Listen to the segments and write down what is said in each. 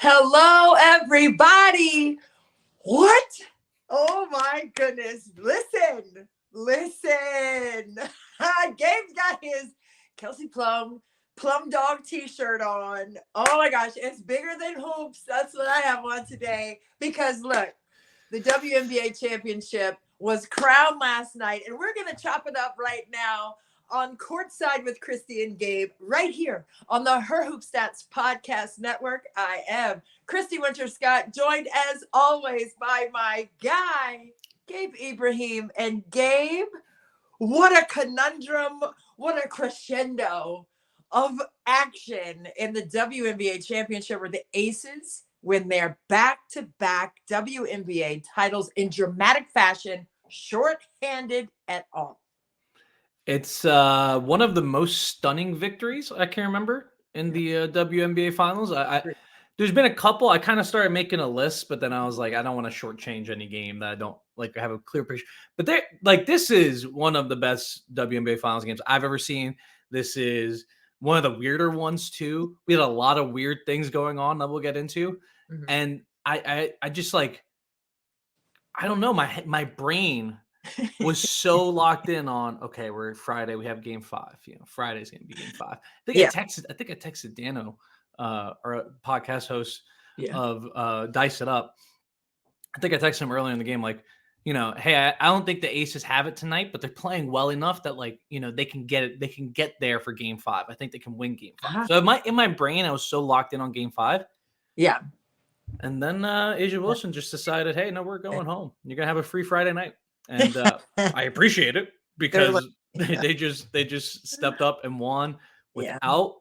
Hello, everybody. What? Oh, my goodness. Listen. Gabe's got his Kelsey Plum Dog t-shirt on. Oh, my gosh. It's bigger than hoops. That's what I have on today. Because, look, the WNBA championship was crowned last night, and we're going to chop it up right now on Courtside with Christy and Gabe, right here on the Her Hoop Stats Podcast Network. I am Christy Winter-Scott, joined as always by my guy, Gabe Ibrahim. And Gabe, what a conundrum, what a crescendo of action in the WNBA championship where the Aces win their back-to-back WNBA titles in dramatic fashion, short-handed at all. It's one of the most stunning victories I can remember in the WNBA Finals. There's been a couple. I kind of started making a list, but then I was like, I don't want to shortchange any game that I don't like have a clear picture. But this is one of the best WNBA Finals games I've ever seen. This is one of the weirder ones too. We had a lot of weird things going on that we'll get into, and I just like, I don't know, my brain was so locked in on, okay, we're Friday, we have game 5. Friday's gonna be game 5. I think I texted Dano, our podcast host of Dice It Up. I think I texted him earlier in the game, like, hey, I don't think the Aces have it tonight, but they're playing well enough that, like, they can get it, they can get there for game 5. I think they can win game 5. So in my brain, I was so locked in on game 5. Yeah. And then Asia Wilson just decided, hey, no, we're going home. You're gonna have a free Friday night. And I appreciate it because they just stepped up and won without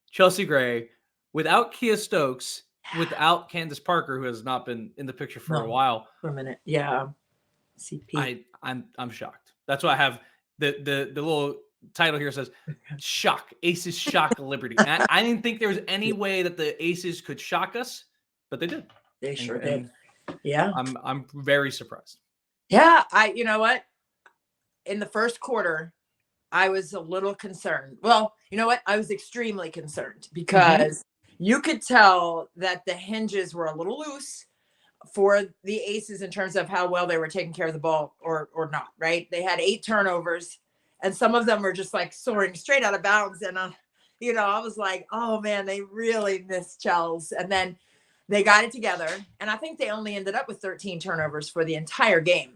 Chelsea Gray, without Kia Stokes, without Candace Parker, who has not been in the picture for a while. For a minute, yeah. CP. I'm shocked. That's why I have the little title here says "Shock Aces Shock Liberty." And I didn't think there was any way that the Aces could shock us, but they did. They sure did. Yeah, I'm very surprised. Yeah, you know what? In the first quarter, I was a little concerned. Well, you know what? I was extremely concerned because you could tell that the hinges were a little loose for the Aces in terms of how well they were taking care of the ball or not, right? They had 8 turnovers, and some of them were just like soaring straight out of bounds. And, I was like, oh, man, they really missed Chels. And then they got it together, and I think they only ended up with 13 turnovers for the entire game.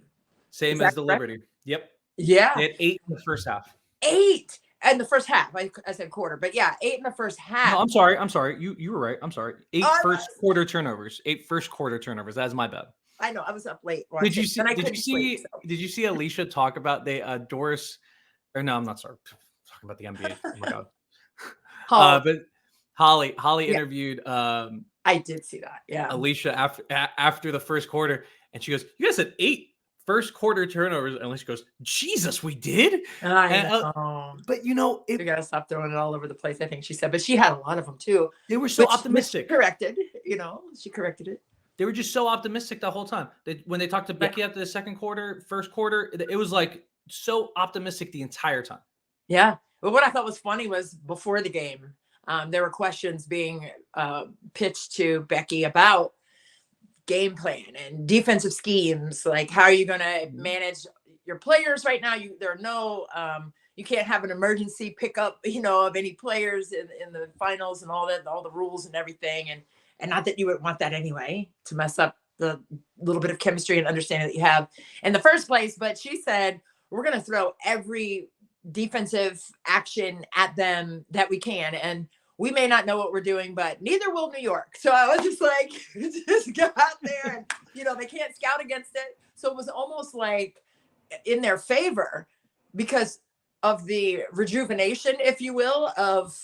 Same as the correct? Liberty. Yep. Yeah. They had 8 in the first half. 8 in the first half. I said quarter, but yeah, 8 in the first half. No, I'm sorry. You were right. I'm sorry. 8 first quarter turnovers. 8 first quarter turnovers. That's my bad. I know. I was up late. Did you see Alysha talk about Doris? Or no, I'm not sorry. I'm talking about the NBA. Oh my god. But Holly interviewed. I did see that. Yeah. Alysha after the first quarter, and she goes, "You guys had 8 first quarter turnovers," and Alicia goes, "Jesus, we did." I know. But you gotta stop throwing it all over the place, I think she said. But she had a lot of them too. They were so optimistic. She corrected it. They were just so optimistic the whole time. When they talked to Becky after the first quarter, it was like so optimistic the entire time. Yeah. But what I thought was funny was before the game, there were questions being pitched to Becky about game plan and defensive schemes. Like, how are you going to manage your players right now? There are no, you can't have an emergency pickup, of any players in the finals and all that, all the rules and everything. And not that you would want that anyway, to mess up the little bit of chemistry and understanding that you have in the first place. But she said, we're going to throw every defensive action at them that we can. And we may not know what we're doing, but neither will New York. So I was just like, just got there and, they can't scout against it. So it was almost like in their favor because of the rejuvenation, if you will, of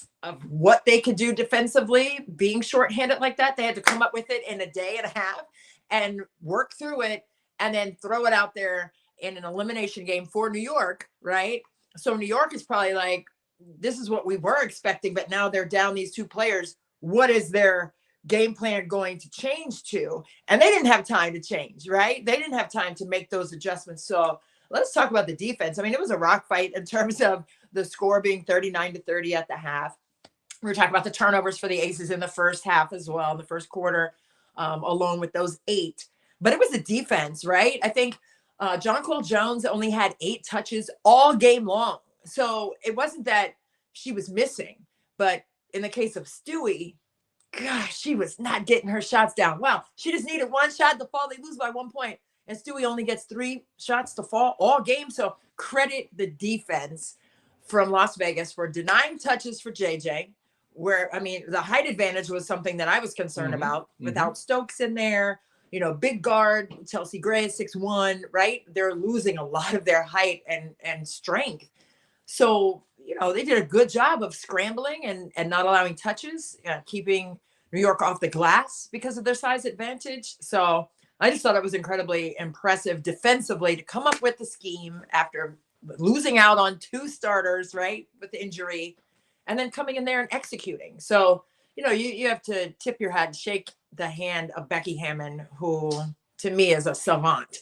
what they could do defensively, being shorthanded like that. They had to come up with it in a day and a half and work through it and then throw it out there in an elimination game for New York, right? So New York is probably like, this is what we were expecting, but now they're down these 2 players. What is their game plan going to change to? And they didn't have time to change, right? They didn't have time to make those adjustments. So let's talk about the defense. I mean, it was a rock fight in terms of the score being 39-30 at the half. We were talking about the turnovers for the Aces in the first half as well, in the first quarter, along with those 8. But it was the defense, right? I think Jonquel Jones only had 8 touches all game long. So it wasn't that she was missing. But in the case of Stewie, gosh, she was not getting her shots down. Wow, she just needed 1 shot to fall. They lose by 1 point. And Stewie only gets 3 shots to fall all game. So credit the defense from Las Vegas for denying touches for JJ, where, I mean, the height advantage was something that I was concerned about without Stokes in there. You know, big guard, Chelsea Gray is 6'1", right? They're losing a lot of their height and strength. So, you know, they did a good job of scrambling and not allowing touches, keeping New York off the glass because of their size advantage. So I just thought it was incredibly impressive defensively to come up with the scheme after losing out on 2 starters, right, with the injury, and then coming in there and executing. So, you know, you have to tip your hat, shake the hand of Becky Hammon, who to me is a savant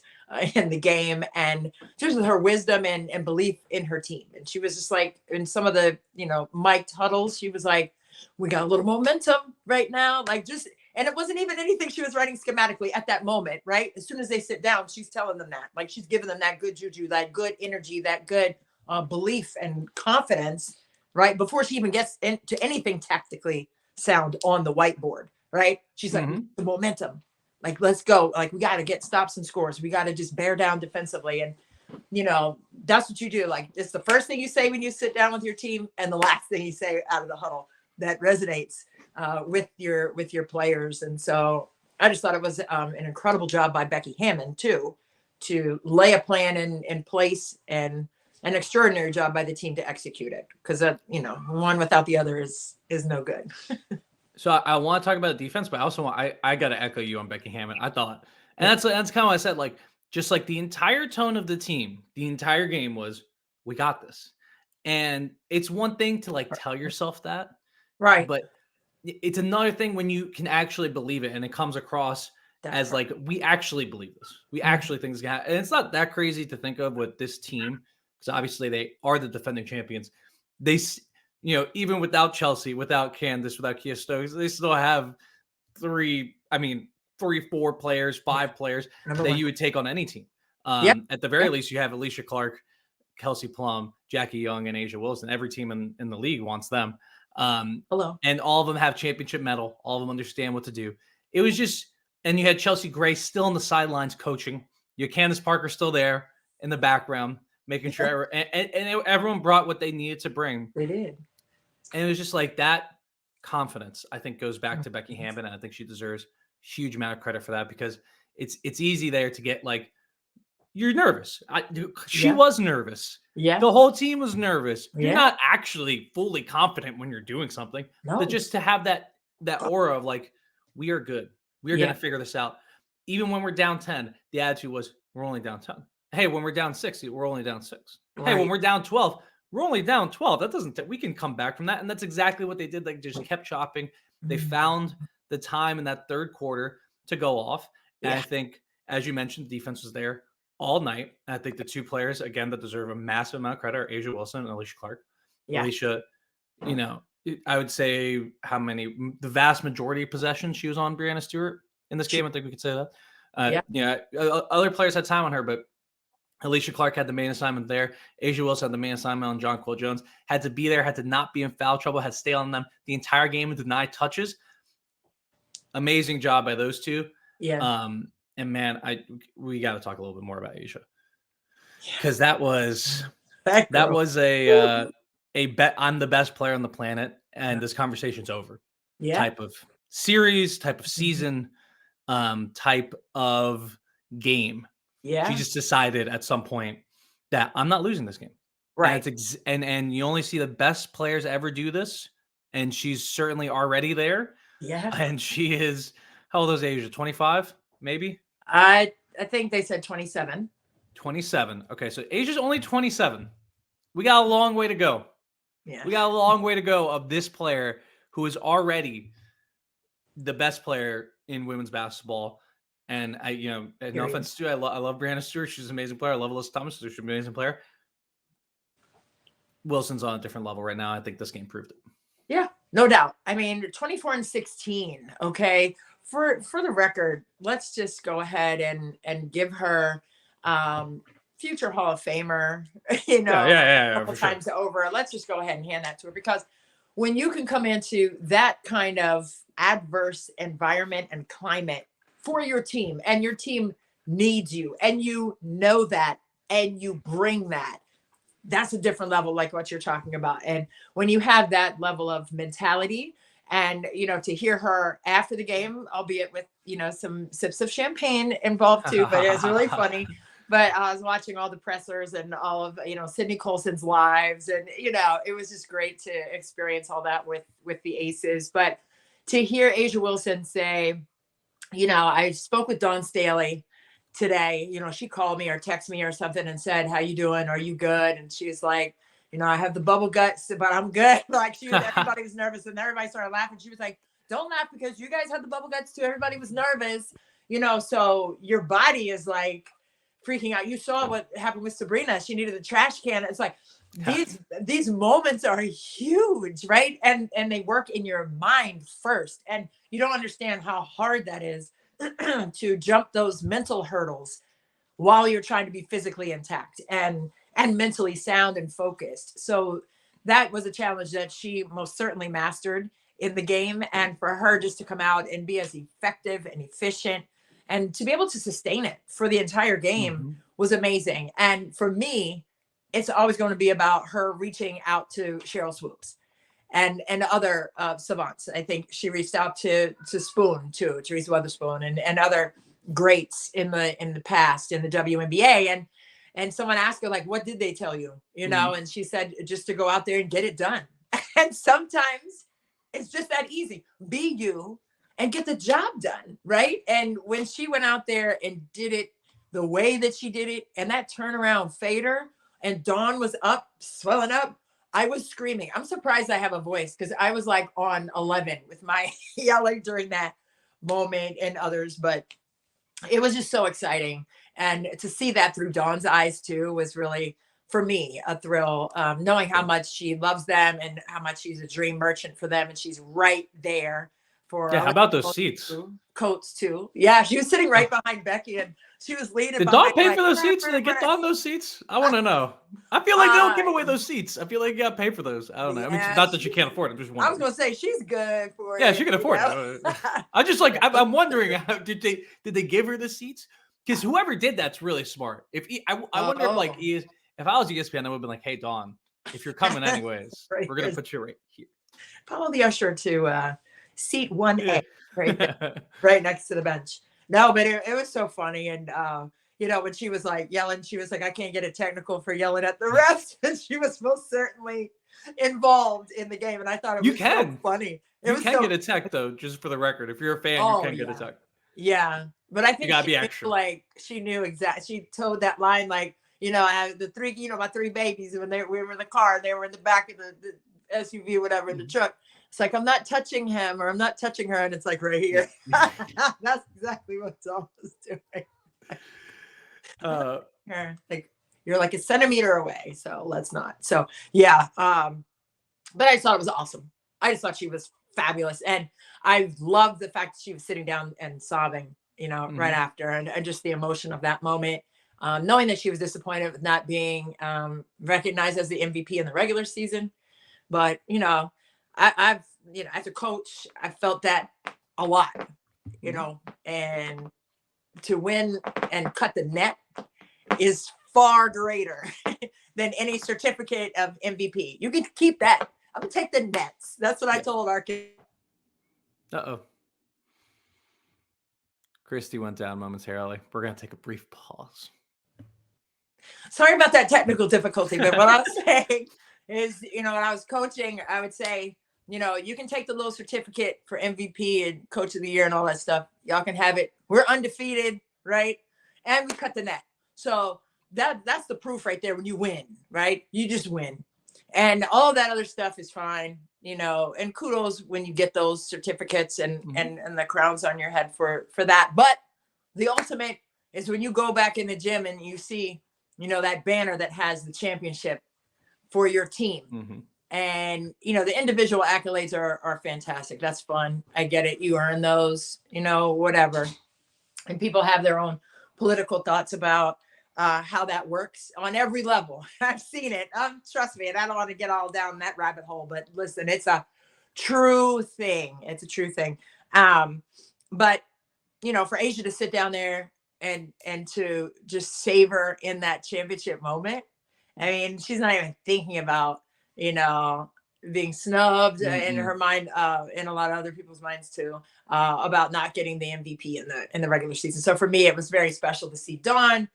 in the game, and just with her wisdom and belief in her team. And she was just like, in some of the, you know, mic'd huddles, she was like, we got a little momentum right now. Like, just, and it wasn't even anything she was writing schematically at that moment, right? As soon as they sit down, she's telling them that. Like, she's giving them that good juju, that good energy, that good belief and confidence, right? Before she even gets into anything tactically sound on the whiteboard, right? She's like, the momentum. Like, let's go. Like, we got to get stops and scores. We got to just bear down defensively. And, you know, that's what you do. Like, it's the first thing you say when you sit down with your team and the last thing you say out of the huddle that resonates with your players. And so I just thought it was an incredible job by Becky Hammon too, to lay a plan in place, and an extraordinary job by the team to execute it. Because you know, one without the other is no good. So I want to talk about the defense, but I also I got to echo you on Becky Hammon. I thought, and that's kind of what I said. Like, just like the entire tone of the team, the entire game was, we got this. And it's one thing to like tell yourself that, right? But it's another thing when you can actually believe it, and it comes across as like, we actually believe this. We actually think this can happen. And it's not that crazy to think of with this team, because obviously they are the defending champions. They, you know, even without Chelsea, without Candace, without Kia Stokes, they still have 3, 4 players, 5 players that you would take on any team. At the very least, you have Alysha Clark, Kelsey Plum, Jackie Young, and A'ja Wilson. Every team in the league wants them. Hello. And all of them have championship medal. All of them understand what to do. It was just, and you had Chelsea Gray still on the sidelines coaching. You had Candace Parker still there in the background, making sure, and everyone brought what they needed to bring. They did. And it was just like that confidence, I think, goes back to Becky Hammon. And I think she deserves a huge amount of credit for that, because it's easy there to get like, you're nervous. She was nervous. Yeah. The whole team was nervous. Yeah. You're not actually fully confident when you're doing something. No. But just to have that aura of like, we are good. We are going to figure this out. Even when we're down 10, the attitude was, we're only down 10. Hey, when we're down 60, we're only down 6. Right. Hey, when we're down 12, we're only down 12. That doesn't, we can come back from that. And that's exactly what they did. They just kept chopping. They found the time in that third quarter to go off. And I think, as you mentioned, the defense was there all night. I think the 2 players, again, that deserve a massive amount of credit are A'ja Wilson and Alicia Clark. Alicia, you know, I would say the vast majority of possessions she was on Breanna Stewart in this game. I think we could say that. Other players had time on her, but Alicia Clark had the main assignment there. A'ja Wilson had the main assignment on Jonquel Jones. Had to be there, had to not be in foul trouble, had to stay on them the entire game and deny touches. Amazing job by those 2. Yeah. And man, we got to talk a little bit more about A'ja, because that was a bet. I'm the best player on the planet, and this conversation's over. Type of series, type of season, type of game. Yeah. She just decided at some point that I'm not losing this game. Right. And you only see the best players ever do this, and she's certainly already there. Yeah. And she is, how old is A'ja? 25, maybe? I think they said 27. 27. Okay, so Asia's only 27. We got a long way to go. Yeah. We got a long way to go of this player who is already the best player in women's basketball. And no offense to, I love Brianna Stewart. She's an amazing player. I love Alyssa Thomas. She's an amazing player. Wilson's on a different level right now. I think this game proved it. Yeah. No doubt. I mean, 24-16. Okay. For the record, let's just go ahead and give her future Hall of Famer, Yeah, a couple for sure. times over. Let's just go ahead and hand that to her, because when you can come into that kind of adverse environment and climate for your team, and your team needs you, and you know that, and you bring that, that's a different level, like what you're talking about. And when you have that level of mentality, and to hear her after the game, albeit with some sips of champagne involved too, but it was really funny. But I was watching all the pressers and all of Sydney Coulson's lives, and it was just great to experience all that with the Aces. But to hear A'ja Wilson say, I spoke with Dawn Staley today. She called me or texted me or something and said, "How you doing? Are you good?" And she's like, "I have the bubble guts, but I'm good." Like everybody was nervous, and everybody started laughing. She was like, "Don't laugh, because you guys had the bubble guts too. Everybody was nervous, so your body is like freaking out." You saw what happened with Sabrina. She needed the trash can. It's like these moments are huge, right? And they work in your mind first, and you don't understand how hard that is to jump those mental hurdles while you're trying to be physically intact and mentally sound and focused. So that was a challenge that she most certainly mastered in the game. And for her just to come out and be as effective and efficient and to be able to sustain it for the entire game was amazing. And for me, it's always going to be about her reaching out to Cheryl Swoops and other savants. I think she reached out to Spoon too, Teresa Weatherspoon, and other greats in the past in the WNBA. And someone asked her, like, what did they tell you? And she said, just to go out there and get it done. And sometimes it's just that easy. Be you and get the job done, right? And when she went out there and did it the way that she did it, and that turnaround fader, and Dawn was up, swelling up, I was screaming. I'm surprised I have a voice, because I was like on 11 with my yelling during that moment and others. But it was just so exciting. And to see that through Dawn's eyes too was really, for me, a thrill, knowing how much she loves them and how much she's a dream merchant for them. And she's right there for how about those seats? Coats too. Yeah, she was sitting right behind Becky, and she was leading. Did Dawn pay for those seats? Did they get Dawn those seats? I want to know. I feel like they don't give away those seats. I feel like you got to pay for those. I don't know. I mean, not that you can't afford it. I'm just wondering. I was going to say, she's good for it. Yeah, she can afford it. I just I'm wondering, did they give her the seats? Because whoever did that's really smart. I wonder if I was ESPN, I would have been like, "Hey, Dawn, if you're coming anyways, we're gonna put you right here. Follow the usher to seat 1A, right next to the bench." No, but it was so funny. And when she was like yelling, she was like, "I can't get a technical for yelling at the refs." And she was most certainly involved in the game. And I thought it was so funny. You can get a tech though, just for the record. If you're a fan, you can get a tech. Yeah, but I think you gotta be extra. Like she knew exactly. She told that line like, I have the three, my three babies when we were in the car, they were in the back of the SUV, whatever, in the truck. It's like, I'm not touching him or I'm not touching her, and it's like right here. That's exactly what Dawn was doing. Like you're like a centimeter away, so let's not. So yeah, but I just thought it was awesome. I just thought she was fabulous, and I loved the fact that she was sitting down and sobbing, right after, and just the emotion of that moment, knowing that she was disappointed with not being recognized as the MVP in the regular season. But I've as a coach, I felt that a lot, and to win and cut the net is far greater than any certificate of MVP. You can keep that. I'm gonna take the nets. That's what I told our kids. Christy went down momentarily. We're gonna take a brief pause. Sorry about that technical difficulty, but what I was saying is, when I was coaching, I would say, you can take the little certificate for MVP and Coach of the Year and all that stuff. Y'all can have it. We're undefeated, right? And we cut the net. So that's the proof right there when you win, right? You just win. And all that other stuff is fine, and kudos when you get those certificates and the crowns on your head for that. But the ultimate is when you go back in the gym and you see, that banner that has the championship for your team. And, the individual accolades are fantastic. That's fun. I get it. You earn those, whatever. And people have their own political thoughts about how that works on every level. I've seen it. Trust me, and I don't want to get all down that rabbit hole, but listen, it's a true thing. It's a true thing. But, for A'ja to sit down there and to just savor in that championship moment, I mean, she's not even thinking about, being snubbed in her mind, in a lot of other people's minds too, about not getting the MVP in the regular season. So for me, it was very special to see Dawn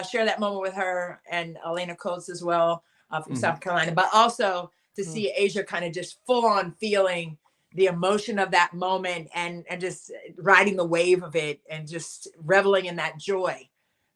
share that moment with her, and Elena Coates as well from South Carolina, but also to see A'ja kind of just full on feeling the emotion of that moment and just riding the wave of it and just reveling in that joy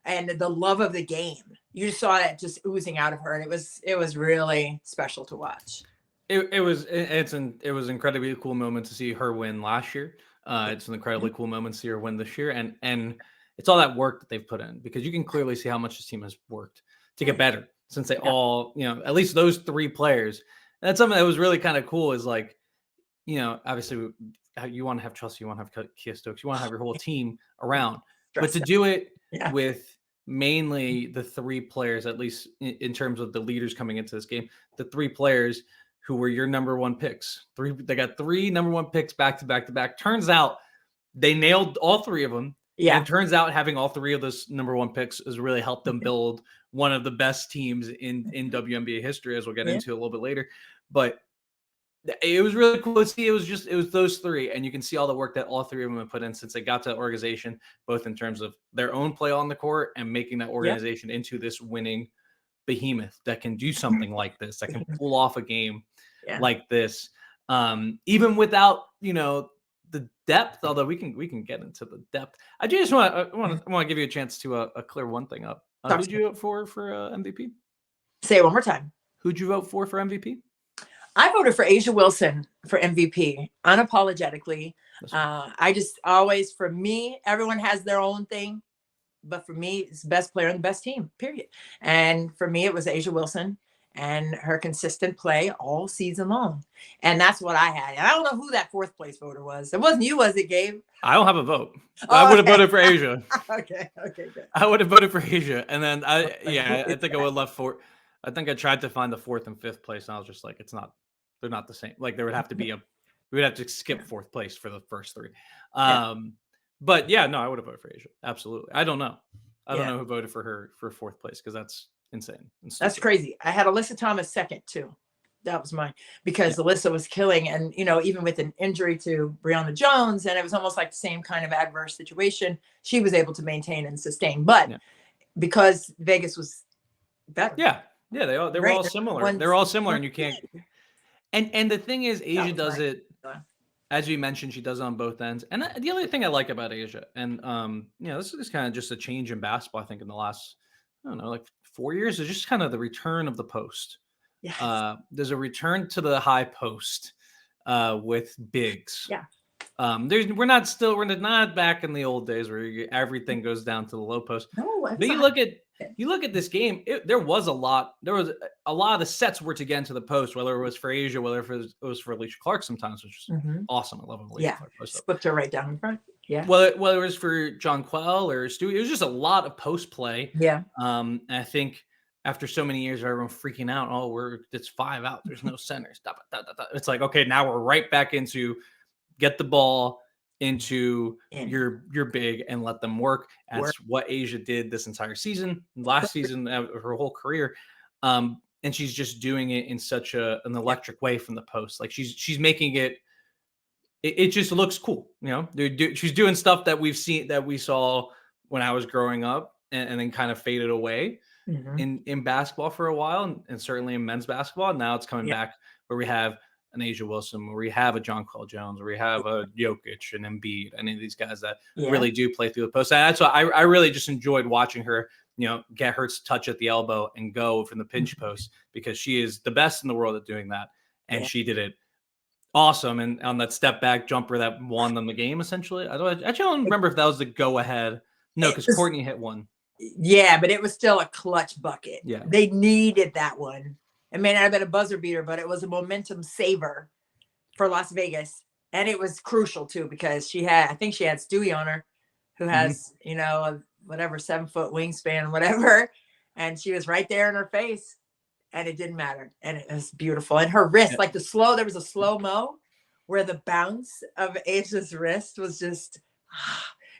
and the love of the game. You just saw that just oozing out of her, and it was really special to watch. It was an incredibly cool moment to see her win last year. It's an incredibly cool moment to see her win this year, and it's all that work that they've put in, because you can clearly see how much this team has worked to get better since they all, at least those three players. And that's something that was really kind of cool. Is like, obviously you want to have Chelsea, you want to have Kia Stokes, you want to have your whole team around, but to do it with mainly the three players, at least in terms of the leaders coming into this game, the three players who were your number one picks. They got 3 number one picks back to back to back. Turns out they nailed all 3 of them. Yeah. And it turns out having all 3 of those number one picks has really helped them build one of the best teams in WNBA history, as we'll get into a little bit later. But it was really cool to see. It was those 3, and you can see all the work that all 3 of them have put in since they got to that organization, both in terms of their own play on the court and making that organization into this winning behemoth that can do something like this, that can pull off a game like this, even without the depth. Although we can get into the depth. I just want to give you a chance to clear one thing up. Who'd you vote for MVP? Say it one more time. Who'd you vote for MVP? I voted for A'ja Wilson for MVP, unapologetically. I just always, for me, everyone has their own thing, but for me, it's the best player on the best team, period. And for me, it was A'ja Wilson and her consistent play all season long. And that's what I had. And I don't know who that 4th place voter was. It wasn't you, was it, Gabe? I don't have a vote. I would have voted for A'ja. Okay, good. I would have voted for A'ja. And then I think I would have left for. I think I tried to find the 4th and 5th place, and I was just like, they're not the same. Like, there would have to be we would have to skip 4th place for the first 3. But no, I would have voted for A'ja. Absolutely. I don't know. I don't know who voted for her for 4th place, because that's insane. That's crazy. I had Alyssa Thomas second too. That was mine, because Alyssa was killing, and even with an injury to Brianna Jones, and it was almost like the same kind of adverse situation, she was able to maintain and sustain. But because Vegas was better. Yeah, they were all similar. They're all similar, and you can't. And the thing is, A'ja does it, as we mentioned, she does it on both ends. And the other thing I like about A'ja, and this is kind of just a change in basketball, I think, in the last, I don't know, like 4 years, is just kind of the return of the post. Yes. There's a return to the high post with bigs. Yeah. We're not back in the old days where everything goes down to the low post. No, but you look at this game, there was a lot of the sets were to get into the post, whether it was for A'ja, whether it was for Alicia Clark sometimes, which was awesome. I love Alicia Clark post. Slipped her right down in front. Yeah. Whether it was for John Quell or Stewart, it was just a lot of post play. Yeah. And I think after so many years of everyone freaking out, it's 5 out, there's no centers. It's like, okay, now we're right back into get the ball into your big and let them work. That's what A'ja did this entire season, last season, her whole career. And she's just doing it in such an electric way from the post. Like she's making it just looks cool. She's doing stuff that we saw when I was growing up and then kind of faded away in basketball for a while, and certainly in men's basketball. Now it's coming back where we have an A'ja Wilson, where we have a John Cole Jones, where we have a Jokic and Embiid, any of these guys that really do play through the post. And that's why I really just enjoyed watching her, get her touch at the elbow and go from the pinch post, because she is the best in the world at doing that. And she did it awesome. And on that step back jumper that won them the game, essentially. I don't remember if that was the go ahead. No, because Courtney hit one. Yeah, but it was still a clutch bucket. Yeah. They needed that one. It may not have been a buzzer beater, but it was a momentum saver for Las Vegas. And it was crucial too, because I think she had Stewie on her, who has, whatever, 7-foot wingspan, whatever. And she was right there in her face, and it didn't matter. And it was beautiful. And her wrist, like there was a slow-mo where the bounce of Aisha's wrist was just,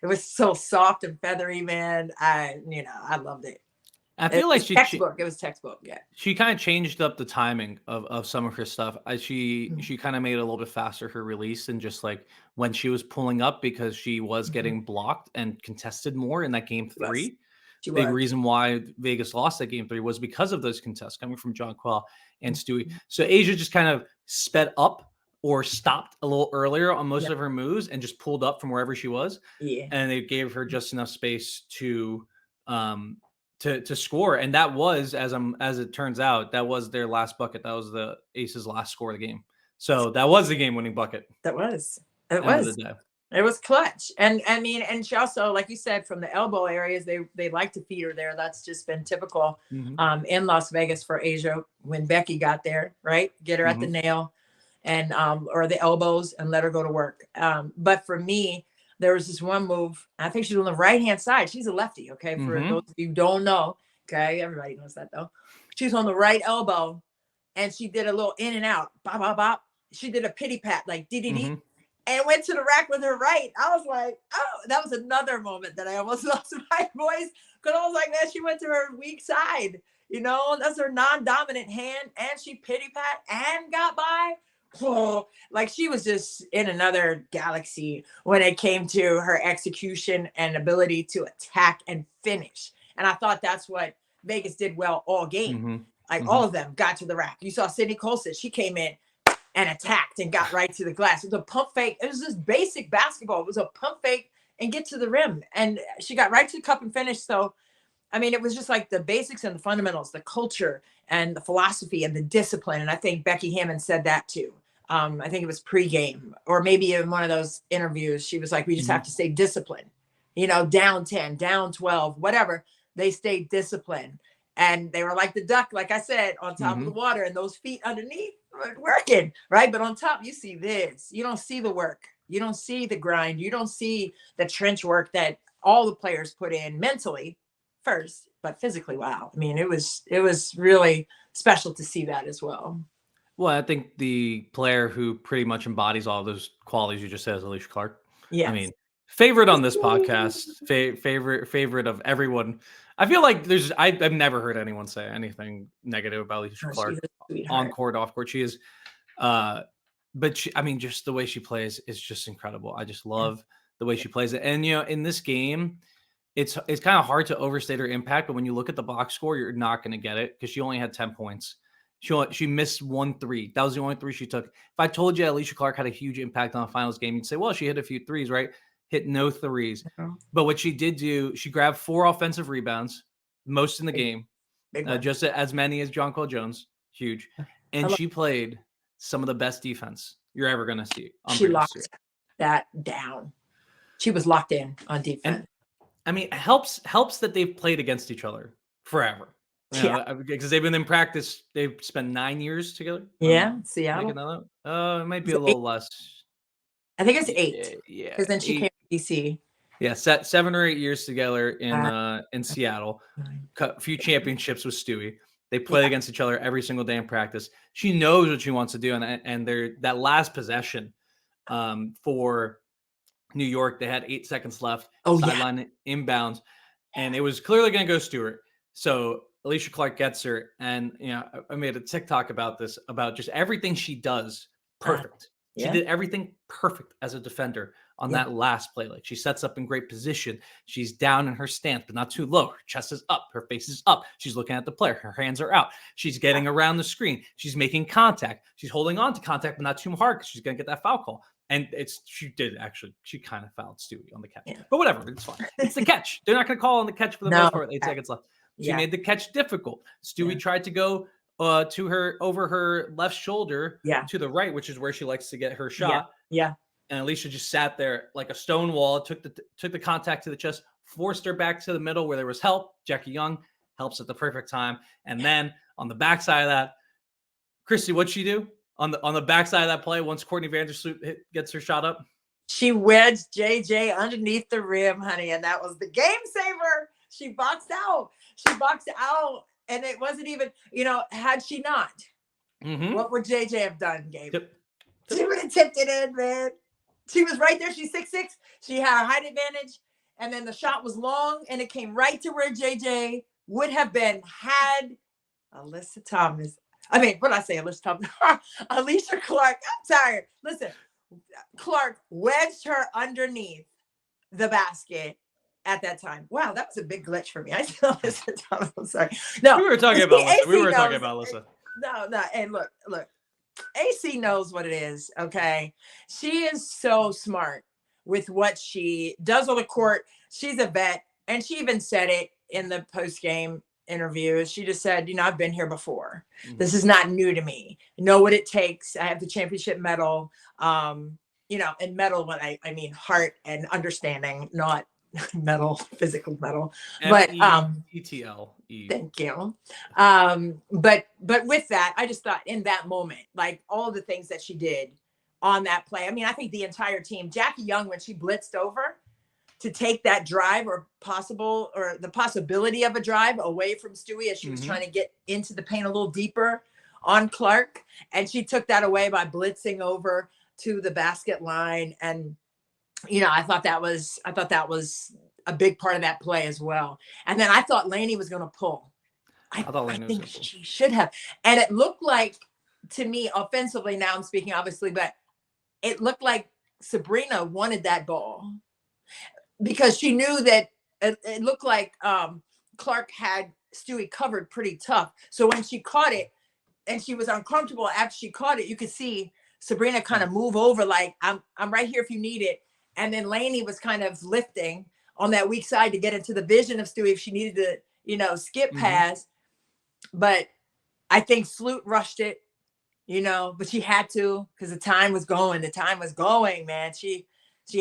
it was so soft and feathery, man. I loved it. I feel like it was textbook. Yeah. She kind of changed up the timing of some of her stuff. She kind of made it a little bit faster, her release, and just like when she was pulling up, because she was getting blocked and contested more in that game 3. Big reason why Vegas lost that game 3 was because of those contests coming from Jonquel and Stewie. So Asia just kind of sped up or stopped a little earlier on most of her moves and just pulled up from wherever she was. Yeah. And they gave her just enough space to score. And that was, as it turns out, that was their last bucket. That was the Aces' last score of the game. So that was the game-winning bucket. It was clutch. And I mean, and she also, like you said, from the elbow areas, they like to feed her there. That's just been typical in Las Vegas for Asia when Becky got there, right? Get her at the nail and or the elbows and let her go to work. But for me, there was this one move. I think she's on the right-hand side. She's a lefty, okay? For those of you who don't know, okay? Everybody knows that, though. She's on the right elbow, and she did a little in and out. Bop, bop, bop. She did a pity pat, like dee-dee-dee, and went to the rack with her right. I was like, oh, that was another moment that I almost lost my voice, because I was like, man, she went to her weak side. That's her non-dominant hand, and she pity pat and got by. Oh, like she was just in another galaxy when it came to her execution and ability to attack and finish. And I thought that's what Vegas did well all game. All of them got to the rack. You saw Sydney Coulson. She came in and attacked and got right to the glass. It was a pump fake. It was just basic basketball. It was a pump fake and get to the rim. And she got right to the cup and finished. So, I mean, it was just like the basics and the fundamentals, the culture and the philosophy and the discipline. And I think Becky Hammond said that too. I think it was pregame, or maybe in one of those interviews. She was like, we just have to stay disciplined, down 10, down 12, whatever. They stayed disciplined. And they were like the duck, like I said, on top of the water, and those feet underneath were working, right? But on top, you see this. You don't see the work. You don't see the grind. You don't see the trench work that all the players put in mentally first, but physically, wow. I mean, it was really special to see that as well. Well, I think the player who pretty much embodies all those qualities you just said is Alicia Clark. Yeah. I mean, favorite on this podcast, favorite of everyone. I feel like I've never heard anyone say anything negative about Alicia Clark on court, off court. She is, but she, I mean, just the way she plays is just incredible. I just love the way she plays it. And in this game, it's kind of hard to overstate her impact. But when you look at the box score, you're not going to get it, because she only had 10 points. She missed 1 3. That was the only 3 she took. If I told you Alicia Clark had a huge impact on a finals game, you'd say, well, she hit a few threes, right? Hit no threes. But what she did do, she grabbed 4 offensive rebounds, most in the game, just as many as Jonquel Jones. Huge. And she played some of the best defense you're ever going to see. She locked that down. She was locked in on defense. And, I mean, it helps that they've played against each other forever. Because they've been in practice. They've spent 9 years together. Seattle. It might be a little less. I think it's 8. Yeah. Because then she came to DC. Yeah, 7 or 8 years together in Seattle. A few championships with Stewie. They play against each other every single day in practice. She knows what she wants to do, and that last possession for New York, they had 8 seconds left. Sideline inbounds, and it was clearly going to go Stewart. So Alicia Clark gets her, and I made a TikTok about this, about just everything she does perfect. She did everything perfect as a defender on that last play. Like, she sets up in great position. She's down in her stance, but not too low. Her chest is up. Her face is up. She's looking at the player. Her hands are out. She's getting around the screen. She's making contact. She's holding on to contact, but not too hard, because she's going to get that foul call. And she kind of fouled Stewie on the catch. Yeah. But whatever, it's fine. It's the catch. They're not going to call on the catch for the most part. 8 seconds left. She made the catch difficult. Stewie tried to go to her over her left shoulder to the right, which is where she likes to get her shot. Yeah. And Alicia just sat there like a stone wall, took the contact to the chest, forced her back to the middle where there was help. Jackie Young helps at the perfect time. And then on the backside of that, Christy, what'd she do on the backside of that play once Courtney Vandersloot gets her shot up? She wedged JJ underneath the rim, honey, and that was the game saver. She boxed out. And it wasn't even, had she not, what would JJ have done, Gabe? She would have tipped it in, man. She was right there. She's 6'6". She had a height advantage, and then the shot was long, and it came right to where JJ would have been had Alyssa Thomas. I mean, what did I say? Alyssa Thomas. Alysha Clark. I'm tired. Listen, Clark wedged her underneath the basket at that time. Wow, that was a big glitch for me. I still Alyssa Thomas. I'm sorry. No, we were talking about Alyssa. No. And look. AC knows what it is, okay? She is so smart with what she does on the court. She's a vet, and she even said it in the post-game interview. She just said, I've been here before. This is not new to me. I know what it takes. I have the championship medal, and medal, when I mean heart and understanding, not metal, physical metal. But ETL. Thank you. But with that, I just thought in that moment, like all the things that she did on that play. I mean, I think the entire team, Jackie Young, when she blitzed over to take that drive or the possibility of a drive away from Stewie as she was trying to get into the paint a little deeper on Clark. And she took that away by blitzing over to the basket line. And I thought that was a big part of that play as well. And then I thought Lainey was going to pull. I think she should have. And it looked like, to me, offensively, now I'm speaking obviously, but it looked like Sabrina wanted that ball because she knew that it looked like Clark had Stewie covered pretty tough. So when she caught it and she was uncomfortable after she caught it, you could see Sabrina kind of move over like, I'm right here if you need it. And then Lainey was kind of lifting on that weak side to get into the vision of Stewie if she needed to, skip pass. But I think Sloot rushed it, but she had to because the time was going. Man. She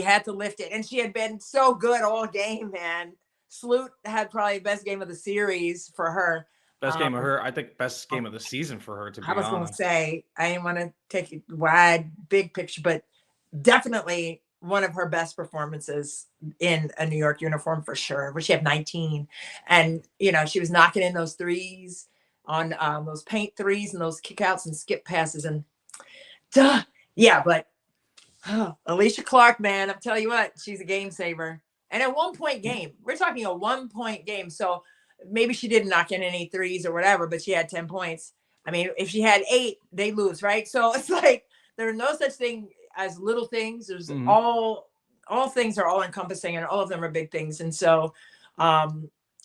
had to lift it. And she had been so good all game, man. Sloot had probably the best game of the series for her. Best game of her. I think best game of the season for her, to be honest. I was going to say, I didn't want to take it wide, big picture, but definitely one of her best performances in a New York uniform for sure, where she had 19. And, she was knocking in those threes on those paint threes and those kickouts and skip passes. And Alysha Clark, man, I'm telling you what, she's a game saver. And a 1-point game, we're talking a 1-point game. So maybe she didn't knock in any threes or whatever, but she had 10 points. I mean, if she had 8, they lose, right? So it's like, there's no such thing as little things. There's all things are all encompassing, and all of them are big things. And so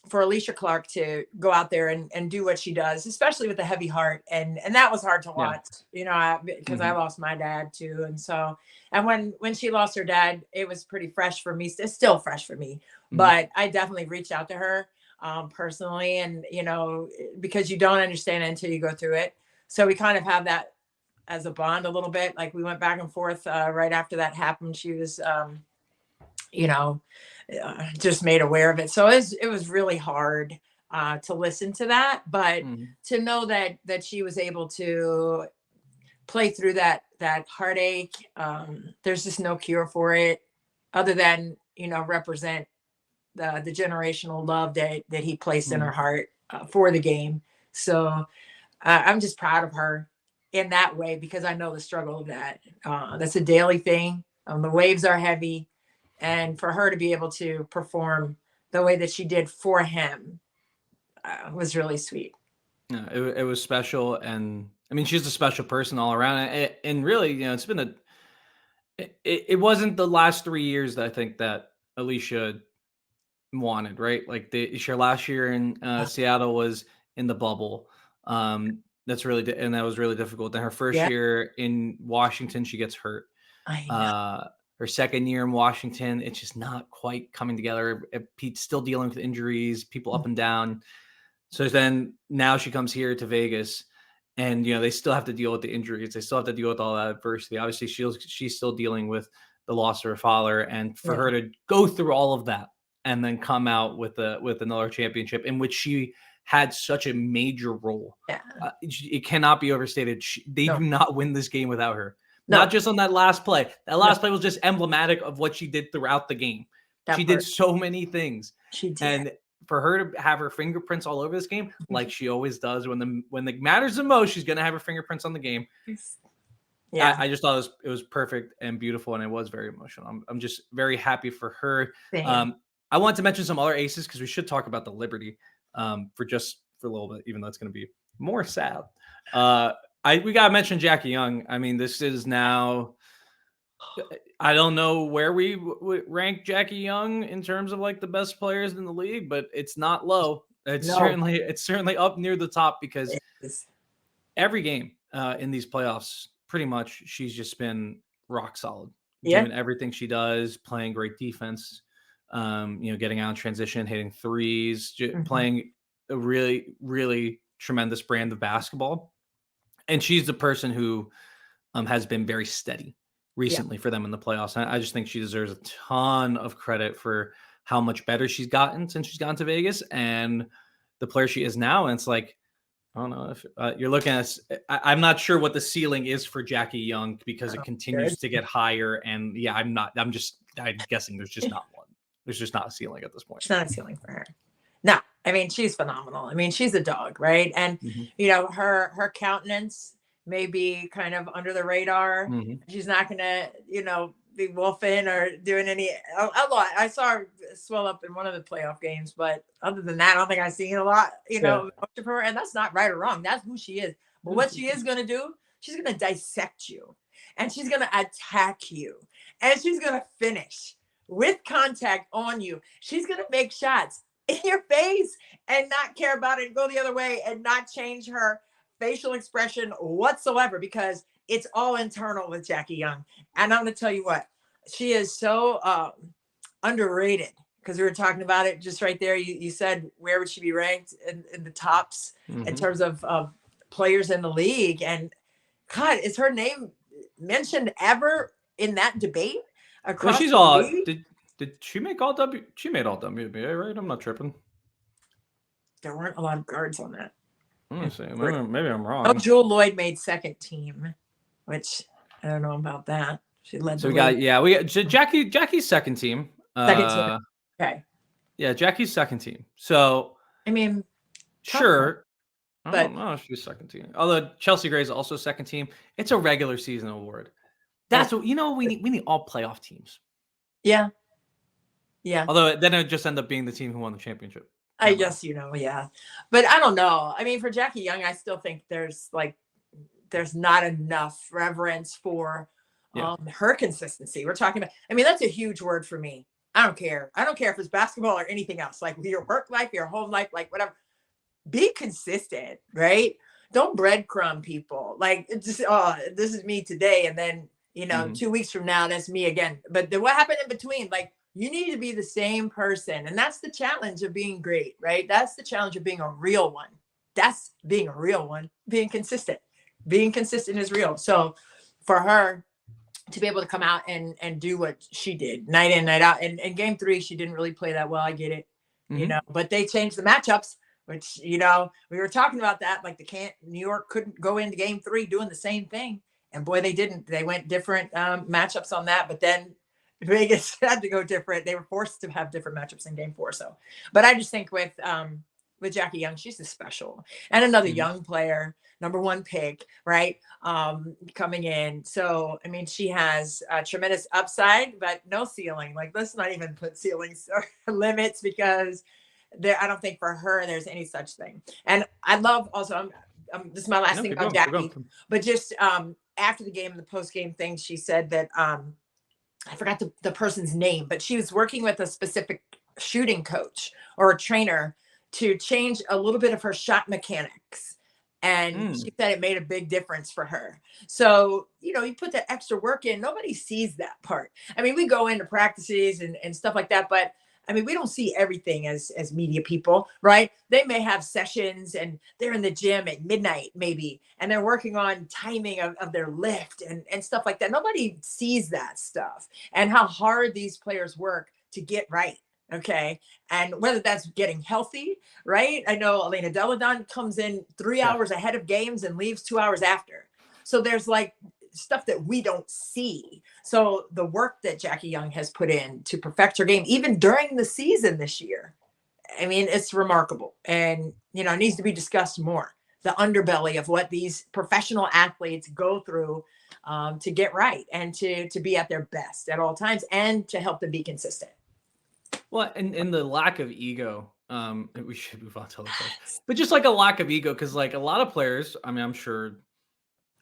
for Alysha Clark to go out there and do what she does, especially with a heavy heart, and that was hard to watch, because I lost my dad too. And so, and when she lost her dad, it was pretty fresh for me. It's still fresh for me, but I definitely reached out to her personally, and because you don't understand it until you go through it. So we kind of have that as a bond a little bit. Like we went back and forth right after that happened. She was, just made aware of it. So it was really hard to listen to that, but to know that she was able to play through that heartache. There's just no cure for it other than, represent the generational love that he placed in her heart for the game. So I'm just proud of her in that way, because I know the struggle of that. That's a daily thing. The waves are heavy, and for her to be able to perform the way that she did for him was really sweet. Yeah, it was special. And I mean, she's a special person all around. And really, it's been it wasn't the last 3 years that I think that Alicia wanted, right? Like her last year in Seattle was in the bubble. That's really, and that was really difficult. Then her first year in Washington, she gets hurt. Her second year in Washington, it's just not quite coming together. Pete's still dealing with injuries, people up and down. So then now she comes here to Vegas, and they still have to deal with the injuries. They still have to deal with all that adversity. Obviously, she's still dealing with the loss of her father, and for her to go through all of that and then come out with another championship in which she had such a major role. Yeah. It cannot be overstated. They do not win this game without her. No. Not just on that last play. That last play was just emblematic of what she did throughout the game. She did so many things. She did. And for her to have her fingerprints all over this game, like she always does, when the matters the most, she's gonna have her fingerprints on the game. Yeah, I just thought it was perfect and beautiful, and it was very emotional. I'm just very happy for her. I want to mention some other aces because we should talk about the Liberty for a little bit, even though it's going to be more sad. We got to mention Jackie Young. I mean, this is now, I don't know where we rank Jackie Young in terms of like the best players in the league, but it's not low. It's certainly up near the top because every game in these playoffs, pretty much she's just been rock solid, doing everything she does, playing great defense, getting out in transition, hitting threes, playing a really, really tremendous brand of basketball. And she's the person who has been very steady recently for them in the playoffs. And I just think she deserves a ton of credit for how much better she's gotten since she's gone to Vegas and the player she is now. And it's like, I don't know if you're looking at, I'm not sure what the ceiling is for Jackie Young because it continues to get higher. And I'm guessing there's just not one. There's just not a ceiling at this point. It's not a ceiling for her. No, I mean, she's phenomenal. I mean, she's a dog, right? And, her countenance may be kind of under the radar. She's not going to, be wolfing or doing a lot. I saw her swell up in one of the playoff games, but other than that, I don't think I've seen a lot, of her. And that's not right or wrong. That's who she is. But what she is going to do, she's going to dissect you and she's going to attack you and she's going to finish with contact on you. She's going to make shots in your face and not care about it and go the other way and not change her facial expression whatsoever because it's all internal with Jackie Young. And I'm going to tell you what, she is so underrated because we were talking about it just right there. You said, where would she be ranked in the tops in terms of players in the league? And God, is her name mentioned ever in that debate? Well, she's all, did she make all she made all WNBA, right? I'm not tripping. There weren't a lot of guards on that. Let me see. Maybe I'm wrong. Oh, Jewel Lloyd made second team, which I don't know about that. She led. So we got Jackie's second team. Second team. Okay. Yeah, Jackie's second team. So I mean, sure. I don't know if she's second team. Although Chelsea Gray is also second team. It's a regular season award. That's what we need all playoff teams. Yeah. Yeah. Although then it would just end up being the team who won the championship. I guess, yeah. But I don't know. I mean, for Jackie Young, I still think there's not enough reverence for her consistency. We're talking about, I mean, that's a huge word for me. I don't care. I don't care if it's basketball or anything else, like your work life, your home life, like whatever. Be consistent, right? Don't breadcrumb people. Like, it's just, this is me today. And then, 2 weeks from now, that's me again. But what happened in between? Like, you need to be the same person. And that's the challenge of being great, right? That's the challenge of being a real one. That's being a real one, being consistent. Being consistent is real. So for her to be able to come out and do what she did night in, night out. And in game 3, she didn't really play that well. I get it, but they changed the matchups, which, we were talking about that. Like New York couldn't go into game 3 doing the same thing. And boy, they didn't. They went different matchups on that. But then Vegas had to go different. They were forced to have different matchups in game 4. So, but I just think with Jackie Young, she's a special and another young player, number 1 pick, right? Coming in. So, I mean, she has a tremendous upside, but no ceiling. Like, let's not even put ceilings or limits because I don't think for her, there's any such thing. And I love also, this is my last thing about Jackie, but just after the game, the post-game thing, she said that, I forgot the person's name, but she was working with a specific shooting coach or a trainer to change a little bit of her shot mechanics. And she said it made a big difference for her. So, you put that extra work in, nobody sees that part. I mean, we go into practices and stuff like that, but I mean, we don't see everything as media people, right? They may have sessions and they're in the gym at midnight maybe, and they're working on timing of their lift and stuff like that. Nobody sees that stuff and how hard these players work to get right, Okay. And whether that's getting healthy, right? I know Elena Deladon comes in 3 hours ahead of games and leaves 2 hours after. So there's like stuff that we don't see. So the work that Jackie Young has put in to perfect her game, even during the season this year, I mean, it's remarkable. And, you know, it needs to be discussed more. The underbelly of what these professional athletes go through to get right and to be at their best at all times and to help them be consistent. Well, and the lack of ego, we should move on to other players, but just like a lack of ego, because like a lot of players, I mean, I'm sure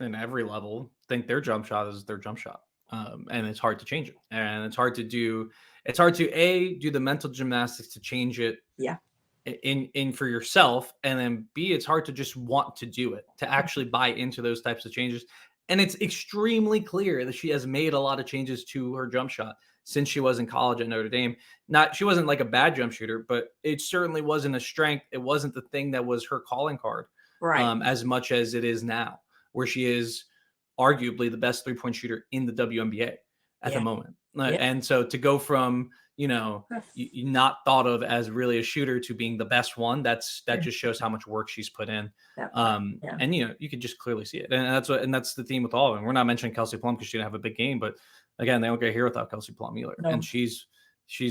in every level think their jump shot is their jump shot, and it's hard to change it, and it's hard to do the mental gymnastics to change it, in for yourself, and then B, it's hard to just want to do it, to actually buy into those types of changes. And it's extremely clear that she has made a lot of changes to her jump shot since she was in college at Notre Dame. She wasn't like a bad jump shooter, but it certainly wasn't a strength. It wasn't the thing that was her calling card, as much as it is now, where she is arguably the best 3-point shooter in the WNBA at the moment. And so to go from, you not thought of as really a shooter to being the best one, that just shows how much work she's put in. And you could just clearly see it. And that's the theme with all of them. We're not mentioning Kelsey Plum because she didn't have a big game, but again, they don't get here without Kelsey Plum either. No. And she's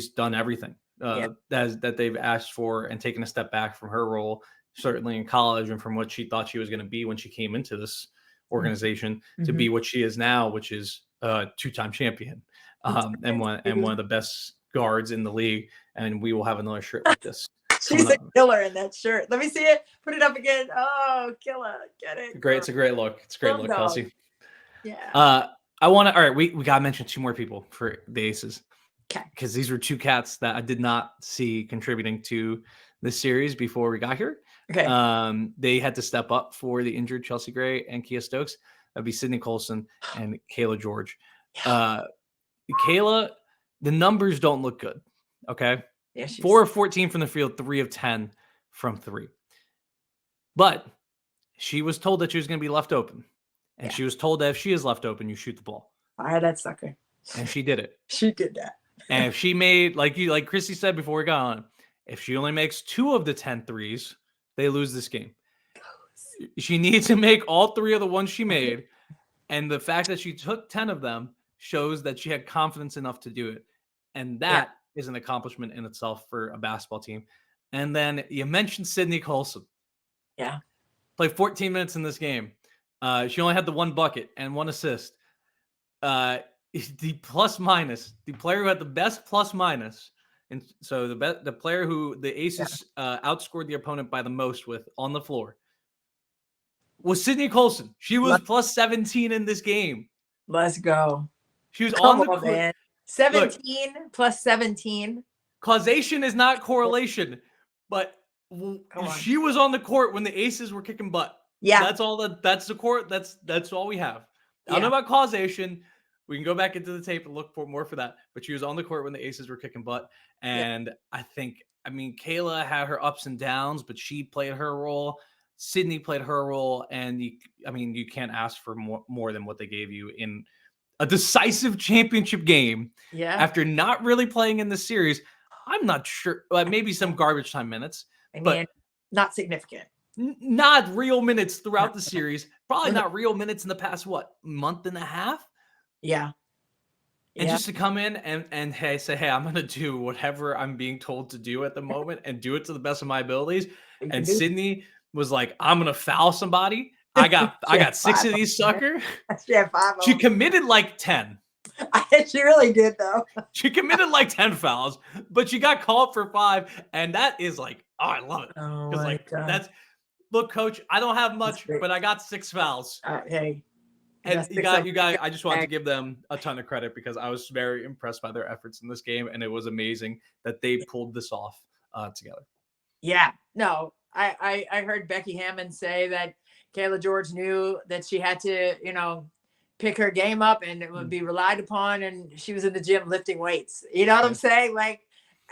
done everything that they've asked for and taken a step back from her role, certainly in college, and from what she thought she was going to be when she came into this organization to be what she is now, which is a 2-time champion and one of the best guards in the league. And we will have another shirt like this. She's a killer in that shirt. Let me see it. Put it up again. Oh, killer. Get it. Great. It's a great look. It's a great look, Kelsey. Yeah. All right, we got to mention 2 more people for the Aces. Okay. Because these were 2 cats that I did not see contributing to the series before we got here. Okay. They had to step up for the injured Chelsea Gray and Kia Stokes. That'd be Sydney Coulson and Kayla George. Kayla, the numbers don't look good. Okay. Yeah, 4 of 14 from the field, 3 of 10 from 3. But she was told that she was going to be left open. And she was told that if she is left open, you shoot the ball. Fire that sucker. And she did it. She did that. And if she made, like Christy said before we got on, if she only makes 2 of the 10 threes, they lose this game. She needs to make all 3 of the ones she made. And the fact that she took 10 of them shows that she had confidence enough to do it. And that is an accomplishment in itself for a basketball team. And then you mentioned Sydney Coulson. Yeah. Played 14 minutes in this game. She only had the 1 bucket and 1 assist. The plus minus, the player who had the best plus minus, and so the player who the Aces outscored the opponent by the most with on the floor was Sydney Coulson. She was plus 17 in this game. Let's go. She was on the court. Man. 17 plus 17. Causation is not correlation, but she was on the court when the Aces were kicking butt. Yeah. That's the court. That's all we have. I don't know about causation. We can go back into the tape and look for more for that. But she was on the court when the Aces were kicking butt. And I mean, Kayla had her ups and downs, but she played her role. Sydney played her role. And you can't ask for more than what they gave you in a decisive championship game. Yeah. After not really playing in the series. I'm not sure. Maybe some garbage time minutes. But not significant. Not real minutes throughout the series. Probably not real minutes in the past, month and a half? Yeah. And just to come in and say, I'm going to do whatever I'm being told to do at the moment and do it to the best of my abilities. And Sydney was like, I'm going to foul somebody. I got 6 of these, sucker. She had 5 of them. She committed like 10. She really did, though. She committed like 10 fouls, but she got called for 5. And that is like, I love it. Oh, my God. Look, coach, I don't have much, but I got 6 fouls. Hey. And you guys, I just want to give them a ton of credit because I was very impressed by their efforts in this game. And it was amazing that they pulled this off together. Yeah, no, I heard Becky Hammond say that Kayla George knew that she had to, pick her game up and it would be relied upon. And she was in the gym lifting weights. You know what I'm saying? Like,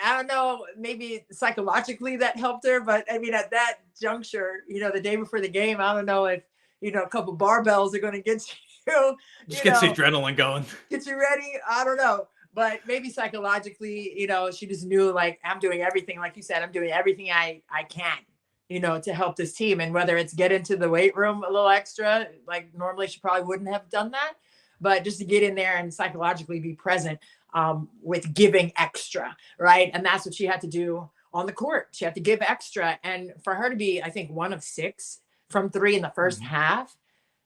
I don't know, maybe psychologically that helped her. But I mean, at that juncture, the day before the game, I don't know if, a couple barbells are going to get you. Just gets the adrenaline going. Get you ready. I don't know. but maybe psychologically, she just knew, like, I'm doing everything, like you said, I'm doing everything I can, to help this team. And whether it's get into the weight room a little extra, like normally she probably wouldn't have done that, but just to get in there and psychologically be present with giving extra, right? And that's what she had to do on the court. She had to give extra. And for her to be, I think, 1 of 6 from 3 in the first half,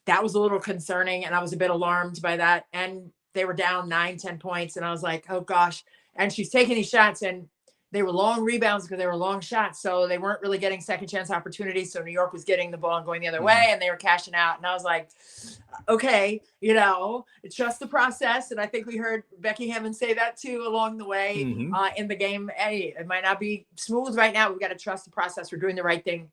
that was a little concerning. And I was a bit alarmed by that. And they were down 9-10 points. And I was like, oh gosh. And she's taking these shots, and they were long rebounds because they were long shots. So they weren't really getting second chance opportunities. So New York was getting the ball and going the other way, and they were cashing out. And I was like, okay, trust the process. And I think we heard Becky Hammond say that too along the way in the game. Hey, it might not be smooth right now. We've got to trust the process. We're doing the right thing.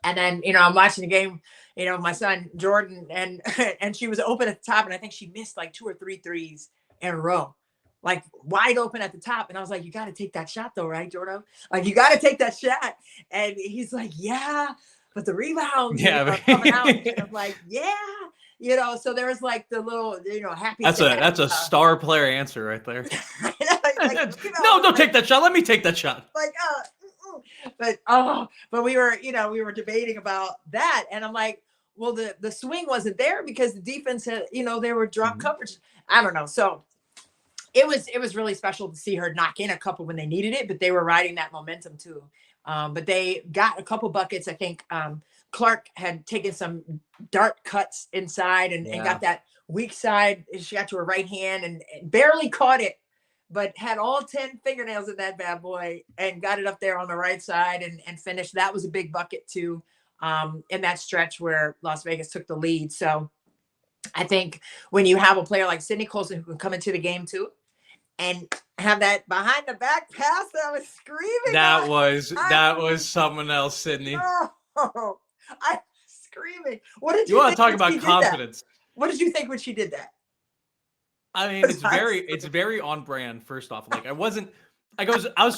And then, I'm watching the game, my son Jordan, and she was open at the top, and I think she missed like 2 or 3 threes in a row, like wide open at the top. And I was like, you got to take that shot though, right, Jordan? Like, you got to take that shot. And he's like, yeah, but the rebounds are coming out. And I'm like, yeah. So there was like the little, happy. That's a star player answer right there. No, don't take that shot. Let me take that shot. Like, but we were debating about that. And I'm like, well, the swing wasn't there because the defense had, they were drop coverage. I don't know. So it was really special to see her knock in a couple when they needed it, but they were riding that momentum too. But they got a couple buckets. I think Clark had taken some dart cuts inside and got that weak side. She got to her right hand and barely caught it, but had all 10 fingernails in that bad boy and got it up there on the right side and finished. That was a big bucket too, in that stretch where Las Vegas took the lead. So I think when you have a player like Sydney Coulson who can come into the game too and have that behind the back pass that I was screaming. That was someone else, Sydney. Oh, I was screaming. What did you want to talk about confidence? What did you think when she did that? I mean, it's very on brand. First off, like I was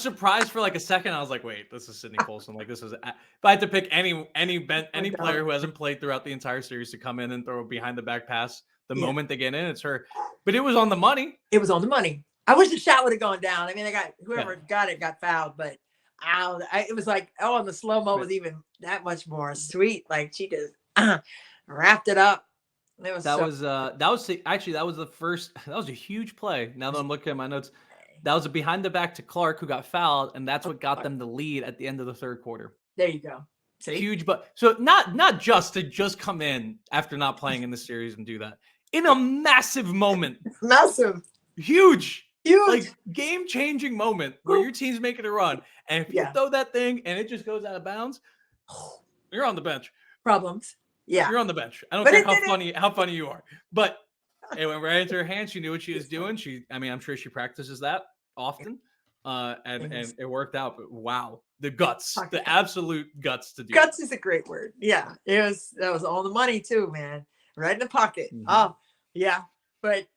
surprised for like a second. I was like, wait, this is Sydney Coulson. Like, this is, if I had to pick any player who hasn't played throughout the entire series to come in and throw a behind the back pass the moment they get in, it's her. But it was on the money. It was on the money. I wish the shot would have gone down. I mean, whoever got it got fouled, but it was like, and the slow-mo was even that much more sweet. Like, she just wrapped it up. That was a huge play. Now that I'm looking at my notes, that was a behind the back to Clark, who got fouled, and that's what got them the lead at the end of the third quarter. There you go. See? Huge, but so not just to come in after not playing in the series and do that in a massive moment. Huge, like game-changing moment where your team's making a run, and if you throw that thing and it just goes out of bounds, you're on the bench. Problems. Yeah, you're on the bench. I don't care how funny you are, but it went right into her hands. She knew what she was doing. I'm sure she practices that often, and it worked out. But wow, the guts, the absolute guts to do. Guts is a great word. Yeah, that was all the money too, man. Right in the pocket. Oh, yeah. But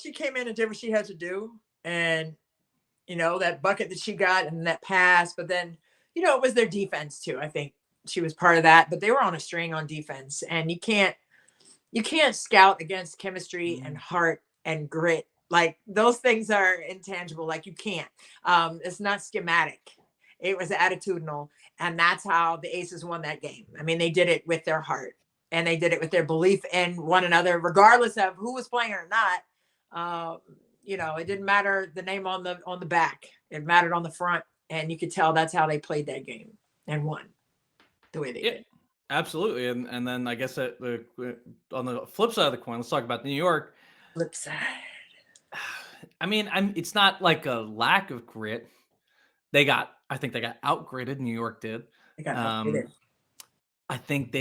she came in and did what she had to do, and that bucket that she got and that pass. But then it was their defense too. I think she was part of that, but they were on a string on defense, and you can't scout against chemistry and heart and grit. Like, those things are intangible. Like, you can't, it's not schematic. It was attitudinal. And that's how the Aces won that game. I mean, they did it with their heart, and they did it with their belief in one another, regardless of who was playing or not. It didn't matter the name on the back. It mattered on the front. And you could tell that's how they played that game and won the way they did. Absolutely. And then I guess on the flip side of the coin, let's talk about New York. Flip side. I mean, it's not like a lack of grit. I think they got outgritted. New York did. They got outgritted. I think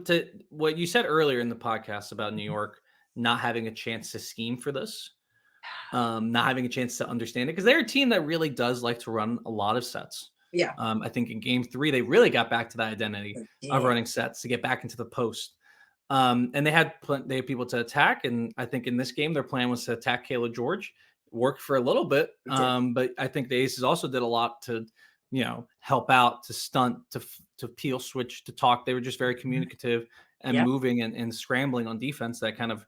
to what you said earlier in the podcast about New York not having a chance to scheme for this, not having a chance to understand it, because they're a team that really does like to run a lot of sets. Yeah. I think in game 3, they really got back to that identity of running sets to get back into the post. And they had people to attack. And I think in this game, their plan was to attack Kayla George. It worked for a little bit. But I think the Aces also did a lot to, help out, to stunt, to peel switch, to talk. They were just very communicative and moving and scrambling on defense. That kind of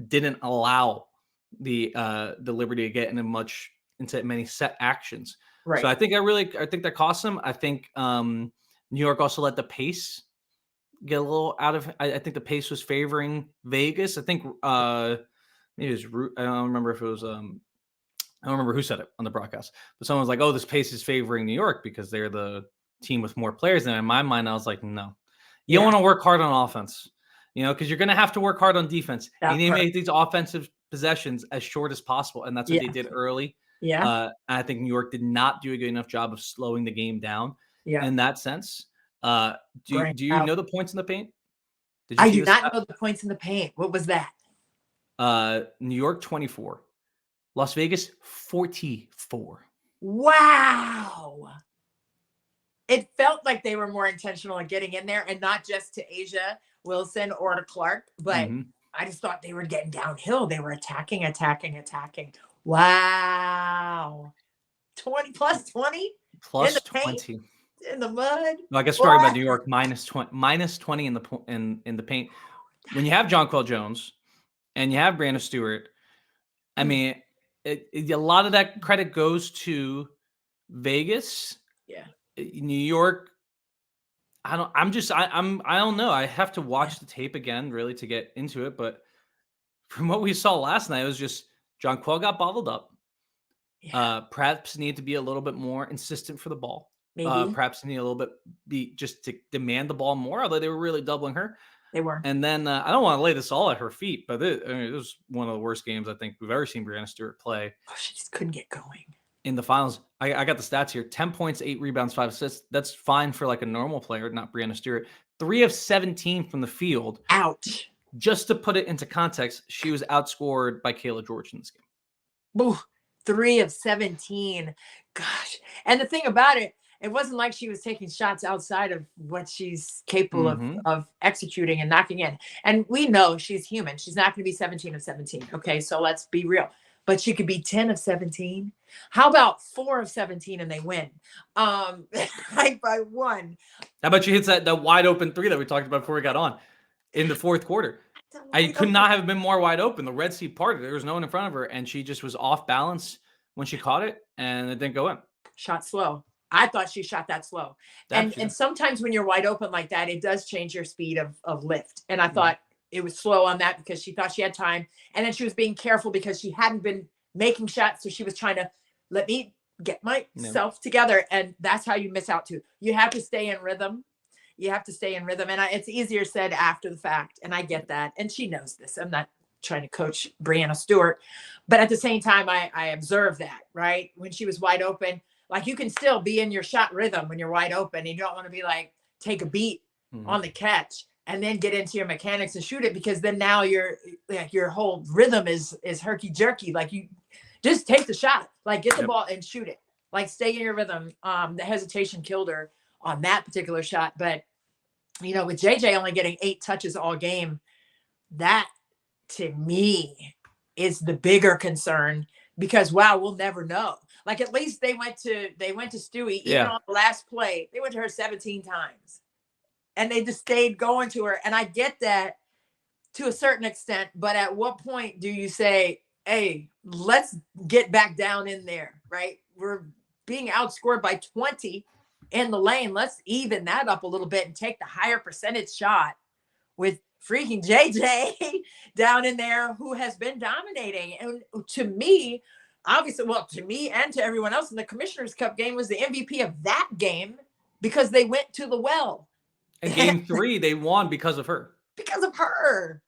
didn't allow the Liberty to get into many set actions. Right. So I think that cost them. I think New York also let the pace get a little out of. I think the pace was favoring Vegas. I think maybe it was. I don't remember if it was. I don't remember who said it on the broadcast, but someone was like, "Oh, this pace is favoring New York because they're the team with more players." And in my mind, I was like, "No, you don't want to work hard on offense, because you're going to have to work hard on defense. You need to make these offensive possessions as short as possible, and that's what they did early." Yeah. I think New York did not do a good enough job of slowing the game down in that sense. Do you know the points in the paint? I do not know the points in the paint. What was that? New York 24, Las Vegas 44. Wow. It felt like they were more intentional in getting in there, and not just to A'ja Wilson or to Clark, but I just thought they were getting downhill. They were attacking. Wow. 20 plus 20? Plus 20. In the mud. No, I guess talking about New York minus 20 in the paint. When you have Jonquel Jones and you have Breanna Stewart, I mean, a lot of that credit goes to Vegas. Yeah. New York. I don't know. I have to watch the tape again really to get into it. But from what we saw last night, it was just Jonquel got bottled up. Yeah. Perhaps need to be a little bit more insistent for the ball. Maybe. Perhaps need a little bit just to demand the ball more, although they were really doubling her. They were. And then I don't want to lay this all at her feet, but it was one of the worst games I think we've ever seen Brianna Stewart play. Oh, she just couldn't get going. In the finals, I got the stats here: 10 points, 8 rebounds, 5 assists. That's fine for like a normal player, not Brianna Stewart. 3 of 17 from the field. Ouch. Just to put it into context, she was outscored by Kayla George in this game. Ooh, 3 of 17. Gosh. And the thing about it, it wasn't like she was taking shots outside of what she's capable of executing and knocking in. And we know she's human. She's not going to be 17 of 17. Okay, so let's be real. But she could be 10 of 17. How about 4 of 17 and they win? Like by 1. How about she hits that wide open 3 that we talked about before we got on in the fourth quarter? I could not have been more wide open. The Red Sea parted. There was no one in front of her, and she just was off balance when she caught it, and it didn't go in. Shot slow. I thought she shot that slow. And sometimes when you're wide open like that, it does change your speed of lift. And I thought it was slow on that because she thought she had time. And then she was being careful because she hadn't been making shots. So she was trying to let me get myself together. And that's how you miss out too. You have to stay in rhythm. And it's easier said after the fact. And I get that. And she knows this. I'm not trying to coach Brianna Stewart. But at the same time, I observed that, right? When she was wide open, like you can still be in your shot rhythm when you're wide open. And you don't want to be like, take a beat on the catch and then get into your mechanics and shoot it, because then now your whole rhythm is herky jerky. Like you just take the shot, like get the ball and shoot it, like stay in your rhythm. The hesitation killed her on that particular shot. But, with JJ only getting 8 touches all game, that to me is the bigger concern, because we'll never know. Like at least they went to Stewie, even on the last play, they went to her 17 times and they just stayed going to her. And I get that to a certain extent, but at what point do you say, hey, let's get back down in there, right? We're being outscored by 20 in the lane. Let's even that up a little bit and take the higher percentage shot with freaking JJ down in there, who has been dominating. And to me, obviously, to me and to everyone else in the Commissioner's Cup game, was the MVP of that game because they went to the well. And game 3, they won because of her. Because of her.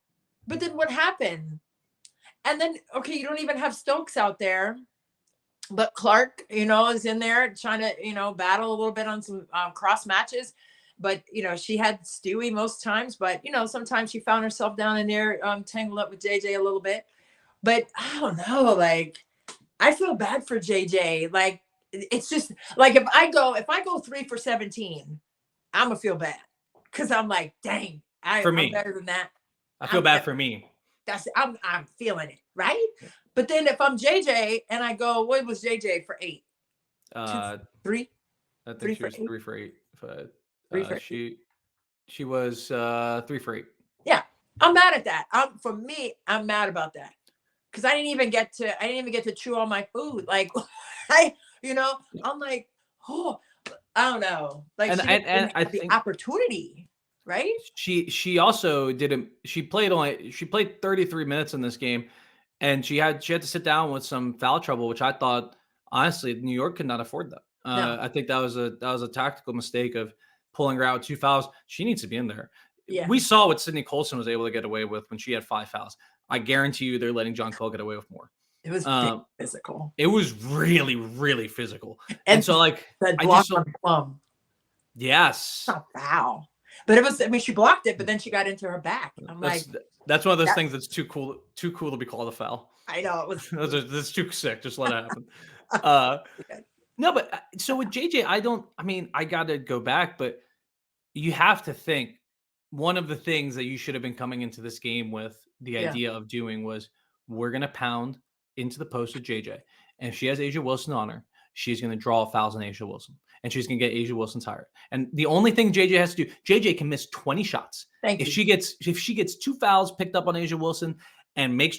But then what happened? And then, you don't even have Stokes out there. But Clark, is in there trying to, battle a little bit on some cross matches. But, she had Stewie most times. But, sometimes she found herself down in there tangled up with JJ a little bit. But I don't know, I feel bad for JJ. Like, it's just like if I go 3 for 17, I'm gonna feel bad because I'm like, dang, I'm better than that. I feel bad for me. I'm feeling it, right? But then if I'm JJ and I go, what was JJ for 8? 3? I think she was 3 for 8. She was 3 for 8. Yeah. I'm mad at that. For me, I'm mad about that because I didn't even get to chew on my food. Like, I'm like, oh, I don't know. Like And she didn't even I have the think opportunity, right? she also didn't. She played 33 minutes in this game, and she had to sit down with some foul trouble, which I thought honestly New York could not afford that. No, I think that was a tactical mistake of pulling her out 2 fouls. She needs to be in there. yeah, We saw what Sydney Coulson was able to get away with when she had 5 fouls. I guarantee you they're letting Jonquel get away with more. it was very Um, physical. it was really, really physical. And And so like that I block just on Plum, yes. not foul, but it was. I mean, she blocked it, but then she got into her back. I'm like, That's one of those things that's too cool to be called a foul. I know it was. That's too sick. Just let it happen. Uh, no, but so with JJ, I got to go back, but you have to think one of the things that you should have been coming into this game with the Yeah, idea of doing was we're going to pound into the post with JJ. And if she has Asia Wilson on her, she's going to draw fouls on Asia Wilson and she's going to get Asia Wilson tired. And the only thing JJ has to do, JJ can miss 20 shots. thank If you. she gets 2 fouls picked up on Asia Wilson and makes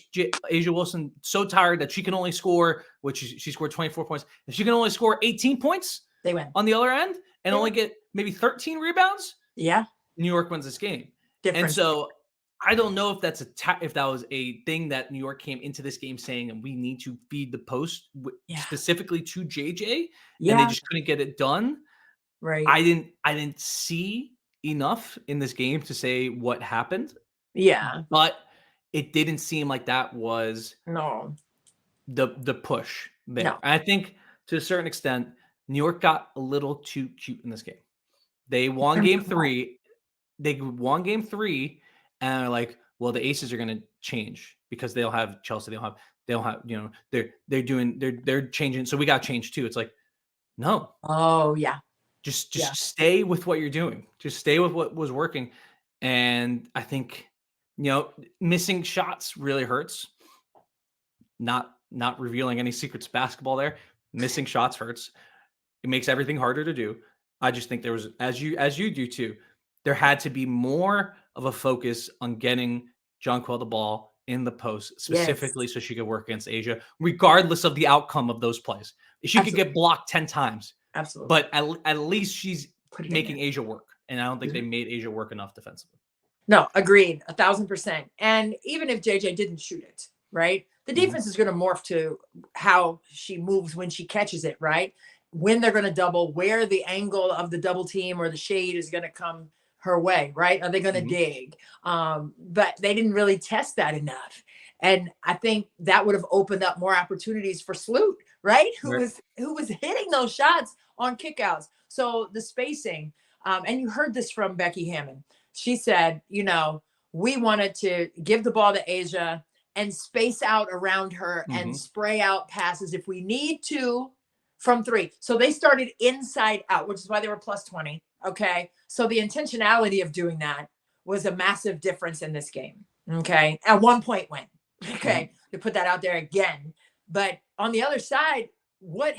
Asia Wilson so tired that she can only score, which she scored 24 points. If she can only score 18 points They win. on the other end and only get maybe 13 rebounds, Yeah, New York wins this game. different. And so I don't know if if that was a thing that New York came into this game saying, and we need to feed the post specifically to JJ, and they just couldn't get it done. Right. I didn't see enough in this game to say what happened. Yeah. But it didn't seem like that was the push there. No. And I think to a certain extent, New York got a little too cute in this game. They won game 3. They won game 3, and they're like, well, the Aces are going to change because they'll have Chelsea. They'll have, they're changing. So we got to change too. It's like, no. Oh yeah. Just stay with what you're doing. Just stay with what was working. And I think, missing shots really hurts. Not revealing any secrets of basketball there. Missing shots hurts. It makes everything harder to do. I just think there was, as you do too, there had to be more of a focus on getting Jonquel the ball in the post specifically so she could work against Asia, regardless of the outcome of those plays. She could get blocked 10 times. Absolutely. But at least she's making Asia work. And I don't think they made Asia work enough defensively. No, agreed. 1,000%. And even if JJ didn't shoot it, right? The defense is going to morph to how she moves when she catches it, right? When they're going to double, where the angle of the double team or the shade is going to come her way, right? Are they going to dig? But they didn't really test that enough. And I think that would have opened up more opportunities for Sloot, right? Who was hitting those shots on kickouts. So the spacing, and you heard this from Becky Hammond. She said, we wanted to give the ball to Asia and space out around her and spray out passes if we need to from 3. So they started inside out, which is why they were plus 20. Okay. So the intentionality of doing that was a massive difference in this game. Okay. At 1 point win. Okay. To put that out there again. But on the other side, what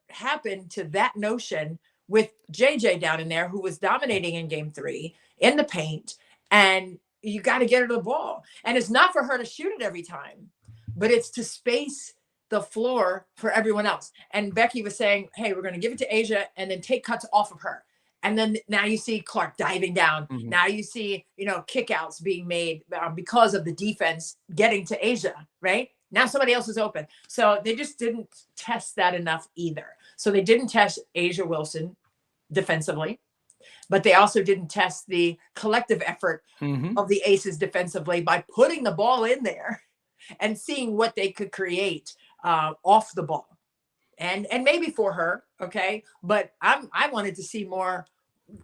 happened to that notion with JJ down in there, who was dominating in game 3 in the paint, and you got to get her the ball. And it's not for her to shoot it every time, but it's to space the floor for everyone else. And Becky was saying, hey, we're going to give it to Asia and then take cuts off of her. And then now you see Clark diving down. Now you see, kickouts being made because of the defense getting to Asia, right? Now somebody else is open. So they just didn't test that enough either. So they didn't test Asia Wilson defensively, but they also didn't test the collective effort of the Aces defensively by putting the ball in there and seeing what they could create off the ball. And maybe for her, okay? But I wanted to see more.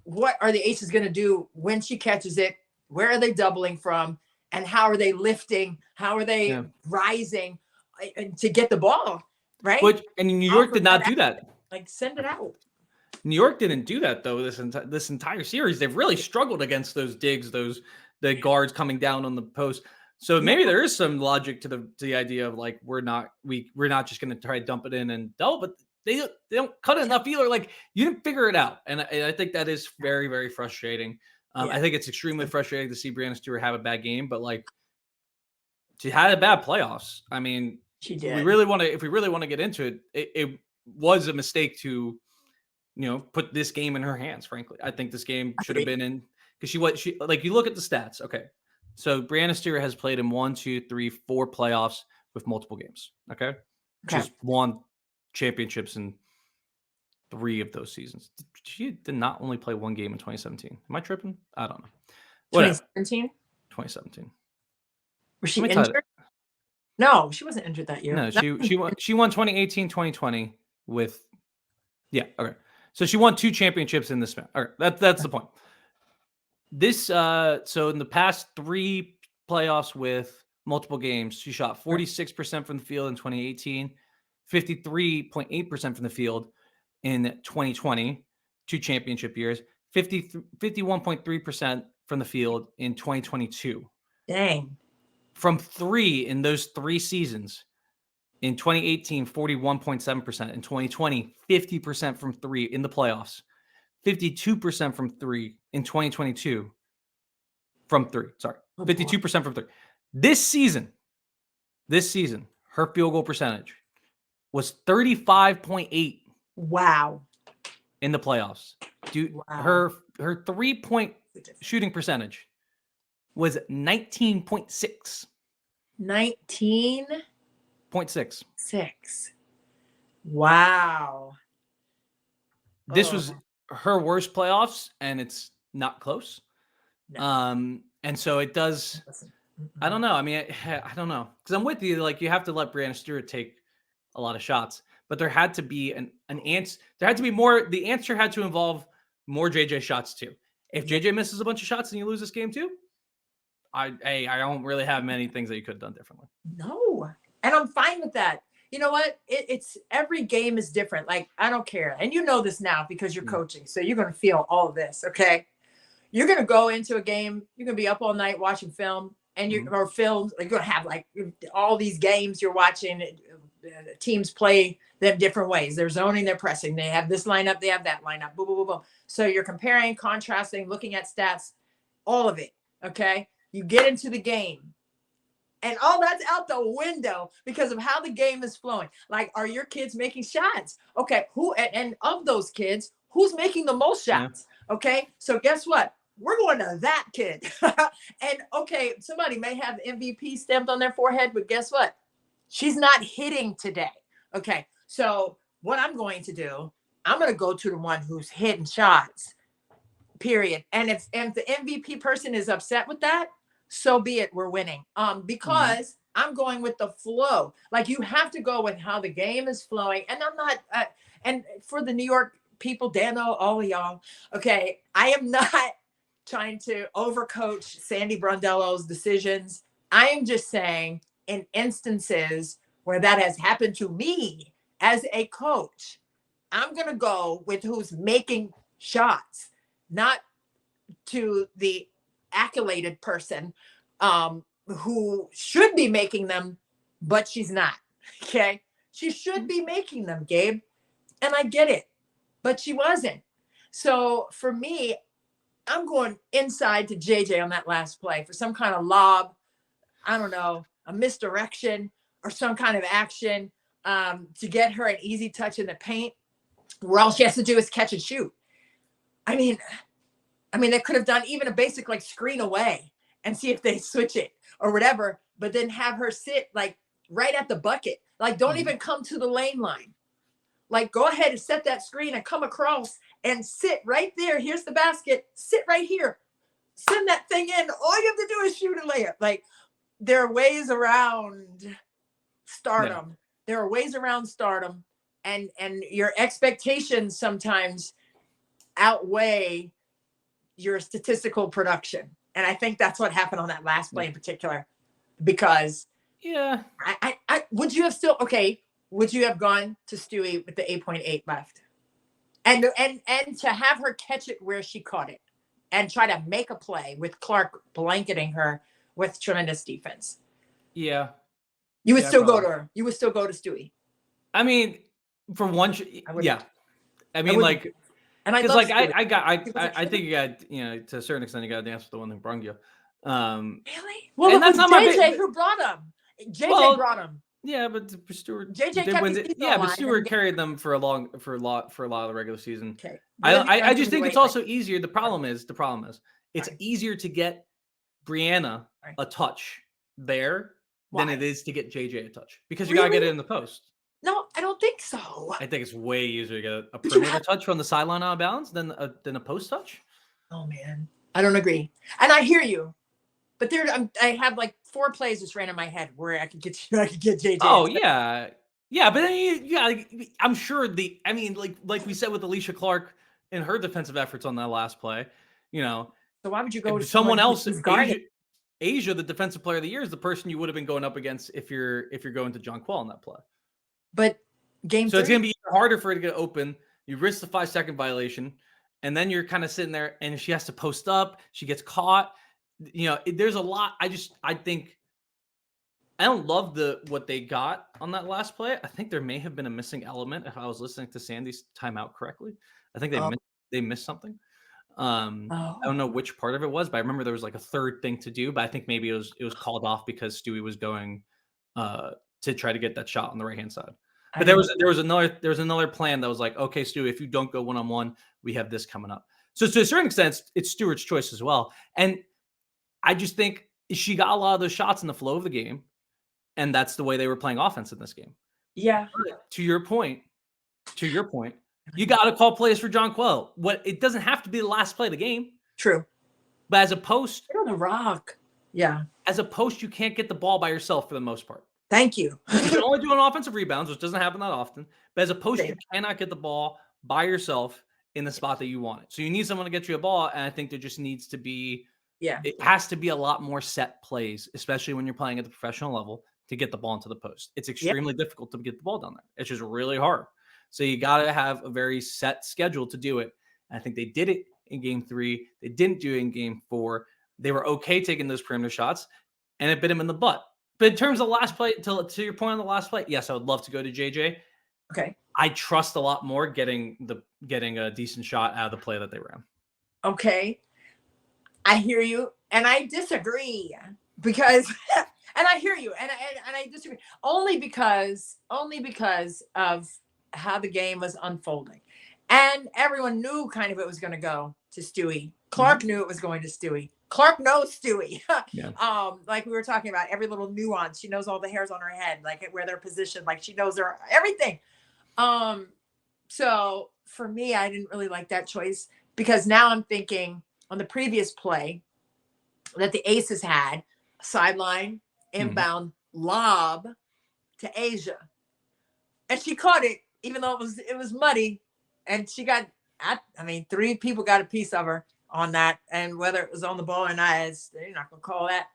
What are the Aces going to do when she catches it? Where are they doubling from? And how are they lifting? How are they rising to get the ball, right? And New York did not do that. Like, send it out. New York didn't do that, though, this entire series. They've really struggled against those digs, the guards coming down on the post. So maybe there is some logic to the idea of, like, we're not just going to try to dump it in and double, but they don't cut it enough either. Like, you didn't figure it out. And I think that is very, very frustrating. I think it's extremely frustrating to see Breanna Stewart have a bad game, but like she had a bad playoffs. I mean, she did. if we really want to get into it, it was a mistake to, put this game in her hands. Frankly, I think this game should have been in because she like you look at the stats. Okay, so Breanna Stewart has played in 1, 2, 3, 4 playoffs with multiple games. Okay. She's won championships in 3 of those seasons. She did not only play 1 game in 2017. Am I tripping? I don't know. 2017? 2017. Was she injured? No, she wasn't injured that year. No, she won 2018, 2020 with okay. So she won 2 championships in this span. All right, that's the point. This so in the past 3 playoffs with multiple games, she shot 46% from the field in 2018, 53.8% from the field in 2020, 2 championship years, 51.3% from the field in 2022. Dang. From 3 in those 3 seasons. In 2018, 41.7%. In 2020, 50% from 3 in the playoffs. 52% from 3 in 2022. From 3. Sorry. 52% from 3. This season, her field goal percentage was 35.8. Wow. In the playoffs. Her 3-point shooting percentage was 19.6. 19.6. Wow. This was her worst playoffs, and it's not close. No. And so it does. I don't know. I mean, I don't know, because I'm with you. Like, you have to let Breanna Stewart take a lot of shots, but there had to be an answer. There had to be more. The answer had to involve more JJ shots too. If JJ misses a bunch of shots and you lose this game too, I don't really have many things that you could have done differently. No, and I'm fine with that. You know what? It's every game is different. Like, I don't care, and you know this now because you're coaching, so you're going to feel all of this. Okay, you're going to go into a game. You're going to be up all night watching film, and or films. Like, you're going to have like all these games you're watching. Teams play them different ways. They're zoning, they're pressing. They have this lineup, they have that lineup. Boom, boom, boom, boom. So you're comparing, contrasting, looking at stats, all of it. Okay. You get into the game, and all that's out the window because of how the game is flowing. Like, are your kids making shots? Okay. Who and of those kids, who's making the most shots? Yeah. Okay. So guess what? We're going to that kid. And okay, somebody may have MVP stamped on their forehead, but guess what? She's not hitting today. Okay. So what I'm going to do, I'm going to go to the one who's hitting shots, period. And if the MVP person is upset with that, so be it. We're winning. Because I'm going with the flow. Like, you have to go with how the game is flowing. And I'm not, and for the New York people, Dano, all of y'all, okay, I am not trying to overcoach Sandy Brondello's decisions. I am just saying, in instances where that has happened to me as a coach, I'm going to go with who's making shots, not to the accoladed person who should be making them, but she's not. Okay. She should be making them, Gabe. And I get it, but she wasn't. So for me, I'm going inside to JJ on that last play for some kind of lob. I don't know, a misdirection or some kind of action to get her an easy touch in the paint, where all she has to do is catch and shoot. I mean, they could have done even a basic like screen away and see if they switch it or whatever, but then have her sit like right at the bucket. Like, don't even come to the lane line. Like, go ahead and set that screen and come across and sit right there. Here's the basket. Sit right here. Send that thing in. All you have to do is shoot a layup. Like, there are ways around stardom. Yeah. There are ways around stardom, and your expectations sometimes outweigh your statistical production. And I think that's what happened on that last play in particular, because I would you have gone to Stewie with the 8.8 left and to have her catch it where she caught it and try to make a play with Clark blanketing her with tremendous defense? Yeah. You would still go to her. You would still go to Stewie. I mean, for one, I mean, like, And I because love like Stewart. I think you got to a certain extent you got to dance with the one who brung you. Really? Well, and it was that's not my JJ who brought him. JJ brought him. Yeah, but Stewart JJ did kept win. his season Yeah, but alive Stewart and- carried them for a lot of the regular season. Okay. I just think it's also easier. The problem is it's easier to get Brianna a touch there than it is to get JJ a touch because you gotta get it in the post. No, I don't think so. I think it's way easier to get a perimeter touch from the sideline out of bounds than a post touch. Oh man, I don't agree, and I hear you, but I have like 4 plays just ran in my head where I could get JJ. Oh yeah, but then I'm sure like we said with Alicia Clark and her defensive efforts on that last play, So why would you go to someone else? Asia, the defensive player of the year, is the person you would have been going up against if you're going to John Quell on that play. But game 3, it's going to be harder for her to get open. You risk the 5-second violation, and then you're kind of sitting there, and she has to post up. She gets caught. There's a lot. I think I don't love what they got on that last play. I think there may have been a missing element if I was listening to Sandy's timeout correctly. I think they missed something. I don't know which part of it was, but I remember there was like a third thing to do, but I think maybe it was called off because Stewie was going to try to get that shot on the right-hand side. But there was another plan that was like, okay, Stewie, if you don't go one-on-one, we have this coming up. So to a certain extent, it's Stewart's choice as well. And I just think she got a lot of those shots in the flow of the game, and that's the way they were playing offense in this game. Yeah. But to your point, you got to call plays for John Quell. It doesn't have to be the last play of the game. True. But as a post, you're on the rock. Yeah. As a post, you can't get the ball by yourself for the most part. Thank you. You can only do an offensive rebounds, which doesn't happen that often. But as a post, you cannot get the ball by yourself in the spot that you want it. So you need someone to get you a ball, and I think there just needs to be it has to be a lot more set plays, especially when you're playing at the professional level, to get the ball into the post. It's extremely difficult to get the ball down there. It's just really hard. So you got to have a very set schedule to do it. And I think they did it in game 3. They didn't do it in game 4. They were okay taking those perimeter shots, and it bit them in the butt. But in terms of the last play, to your point on the last play, yes, I would love to go to JJ. Okay. I trust a lot more getting a decent shot out of the play that they ran. Okay. I hear you, and I disagree because and I hear you, and I disagree only because of how the game was unfolding, and everyone knew kind of it was going to go to Stewie. Clark knew it was going to Stewie. Clark knows Stewie. Like we were talking about, every little nuance. She knows all the hairs on her head, like where they're positioned. Like she knows everything. So for me, I didn't really like that choice because now I'm thinking on the previous play that the Aces had sideline inbound lob to Asia, and she caught it even though it was muddy, and she got 3 people got a piece of her on that, and whether it was on the ball or not, they're not gonna call that,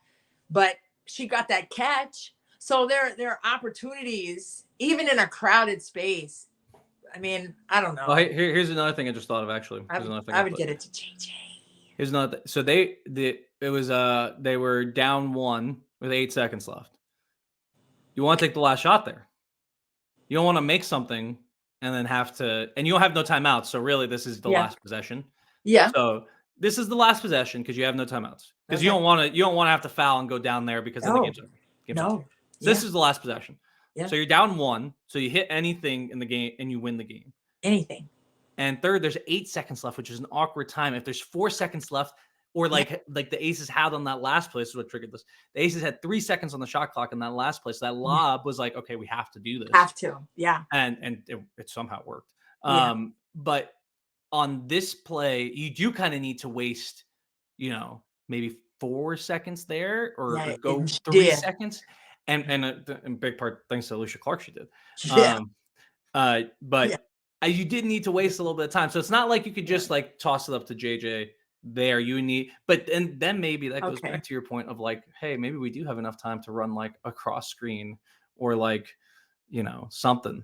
but she got that catch. So there are opportunities even in a crowded space. I mean, I don't know. Well, here's another thing I just thought of actually. I would get it to JJ. Here's another. So they were down 1 with 8 seconds left. You want to take the last shot there. You don't want to make something and then have to, and you don't have no timeouts. So really, this is the last possession. Yeah. So this is the last possession because you have no timeouts because you don't want to have to foul and go down there because then the game's over. So this is the last possession. Yeah. So you're down 1. So you hit anything in the game and you win the game. Anything. And third, there's 8 seconds left, which is an awkward time. If there's 4 seconds left, or like the Aces had on that last play, this is what triggered this. The Aces had 3 seconds on the shot clock in that last play. So that lob was like, okay, we have to do this. Have to, yeah. And it somehow worked. But on this play, you do kind of need to waste, maybe 4 seconds there, or go 3 seconds. And in big part, thanks to Alicia Clark, she did. You did need to waste a little bit of time. So it's not like you could just like toss it up to JJ there. You need, but then maybe that goes back to your point of like, hey, maybe we do have enough time to run like a cross screen or like, something.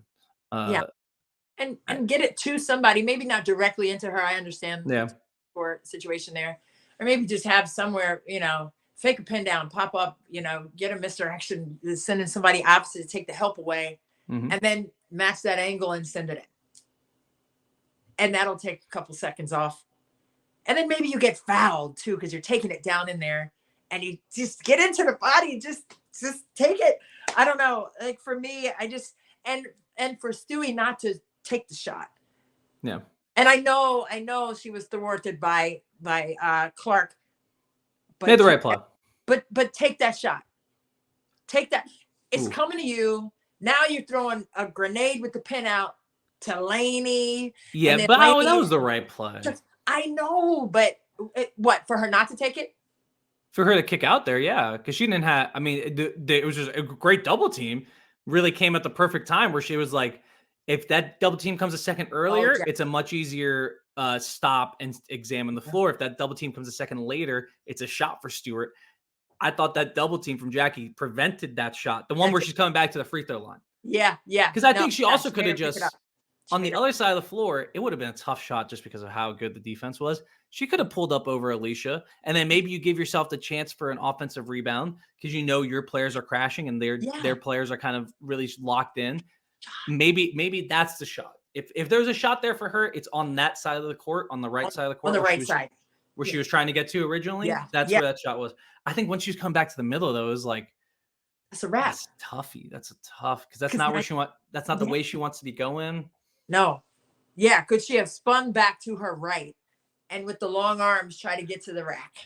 And get it to somebody, maybe not directly into her. I understand for situation there, or maybe just have somewhere, fake a pin down, pop up, get a misdirection, sending somebody opposite to take the help away, and then match that angle and send it in. and that'll take a couple seconds off. And then maybe you get fouled too, because you're taking it down in there, and you just get into the body, just take it. I don't know. Like for me, I just, and for Stewie not to take the shot. Yeah. And I know she was thwarted by Clark. But made the right play. But take that shot. Take that. It's Ooh. coming to you. Now you're throwing a grenade with the pin out to Laney. Yeah, but that was the right play. I know, but what, for her not to take it? For her to kick out there, yeah, because she didn't have. I mean, it was just a great double team. Really came at the perfect time where she was like, if that double team comes a second earlier, it's a much easier stop and examine the floor. If that double team comes a second later, it's a shot for Stewart. I thought that double team from Jackie prevented that shot, the one where she's coming back to the free throw line. Yeah. Because I think she also could have just, on the other side of the floor, it would have been a tough shot just because of how good the defense was. She could have pulled up over Alysha, and then maybe you give yourself the chance for an offensive rebound because you know your players are crashing and their players are kind of really locked in. Maybe that's the shot. If there's a shot there for her, it's on that side of the court, on the right side of the court. On the right side. Where she was trying to get to originally. Yeah. That's where that shot was. I think once she's come back to the middle, though, it was like, that's a wrap. That's toughy. That's a tough, because that's not where she wants. That's not the way she wants to be going. No. Yeah. Could she have spun back to her right and with the long arms try to get to the rack?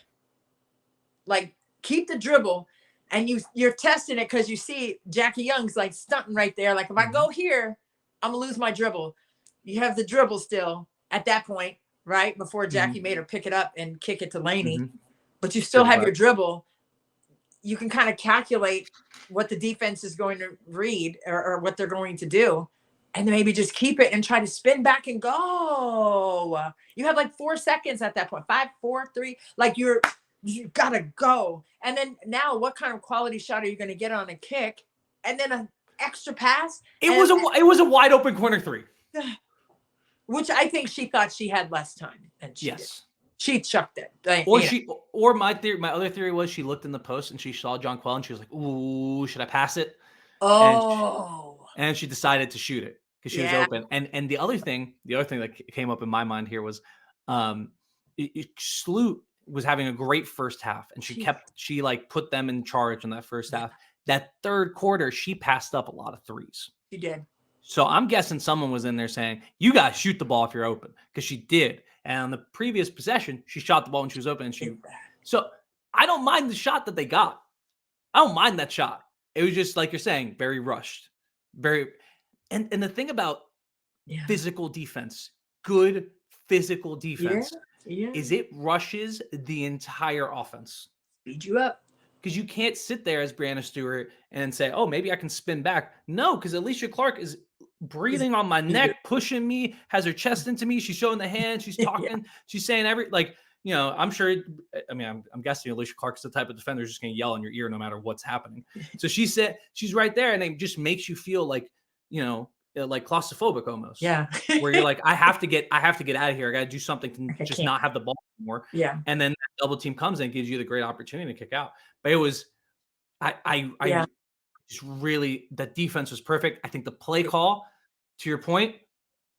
Like, keep the dribble, and you're testing it because you see Jackie Young's like stunting right there. Like, if I go here, I'm gonna lose my dribble. You have the dribble still at that point, right? Before Jackie made her pick it up and kick it to Laney. But you still have your dribble. You can kind of calculate what the defense is going to read or what they're going to do. And then maybe just keep it and try to spin back and go. You have like 4 seconds at that point. 5, 4, 3. Like you gotta go. And then now, what kind of quality shot are you going to get on a kick? And then an extra pass. It was a wide open corner three, which I think she thought she had less time, and she did. She chucked it. My other theory was she looked in the post and she saw Jonquel and she was like, "Ooh, should I pass it?" And she decided to shoot it because she was open. And the other thing that came up in my mind here was, Sloot was having a great first half, and she put them in charge in that first half. That third quarter, she passed up a lot of threes. She did. So I'm guessing someone was in there saying, "You got to shoot the ball if you're open," because she did. And on the previous possession, she shot the ball when she was open. And so I don't mind the shot that they got. I don't mind that shot. It was just like you're saying, very rushed, and the thing about physical defense, good physical defense, is it rushes the entire offense. Speed you up. Because you can't sit there as Brianna Stewart and say, "Oh, maybe I can spin back." No, because Alysha Clark is breathing on my neck, pushing me, has her chest into me. She's showing the hand. She's talking. She's saying I'm sure. I mean, I'm guessing Alysha Clark is the type of defender who's just going to yell in your ear no matter what's happening. So she said she's right there, and it just makes you feel like, like claustrophobic almost. Yeah. Where you're like, I have to get out of here. I got to do something to just not have the ball anymore. Yeah. And then that double team comes in and gives you the great opportunity to kick out. But it was, just really, that defense was perfect. I think the play call, to your point,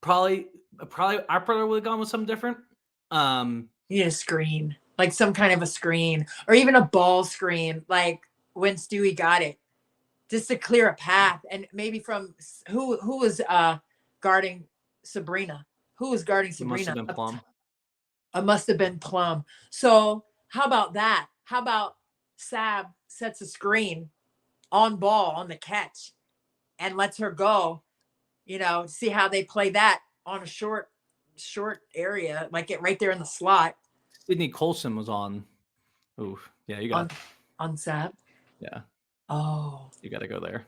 probably I probably would have gone with something different. You need a screen, like some kind of a screen, or even a ball screen, like when Stewie got it, just to clear a path. And maybe from who was guarding Sabrina? Who was guarding Sabrina? It must have been Plum. It must have been Plum. So how about that? How about Sab sets a screen on ball on the catch and lets her go, see how they play that on a short area, like it right there in the slot. Sydney Coulson was on. Ooh, yeah, you got on Sab. Yeah. Oh, you got to go there.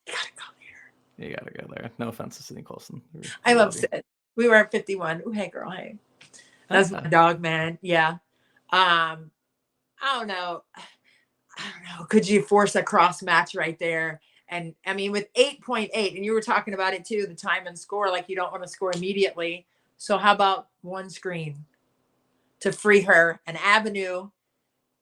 You got to go there. You got to go there. No offense to Sydney Coulson. I love Sid. We were at 51. Ooh, hey girl, hey. That's my dog, man. Yeah. I don't know. Could you force a cross match right there? And I mean, with 8.8, and you were talking about it too, the time and score, like you don't want to score immediately. So how about one screen to free her an avenue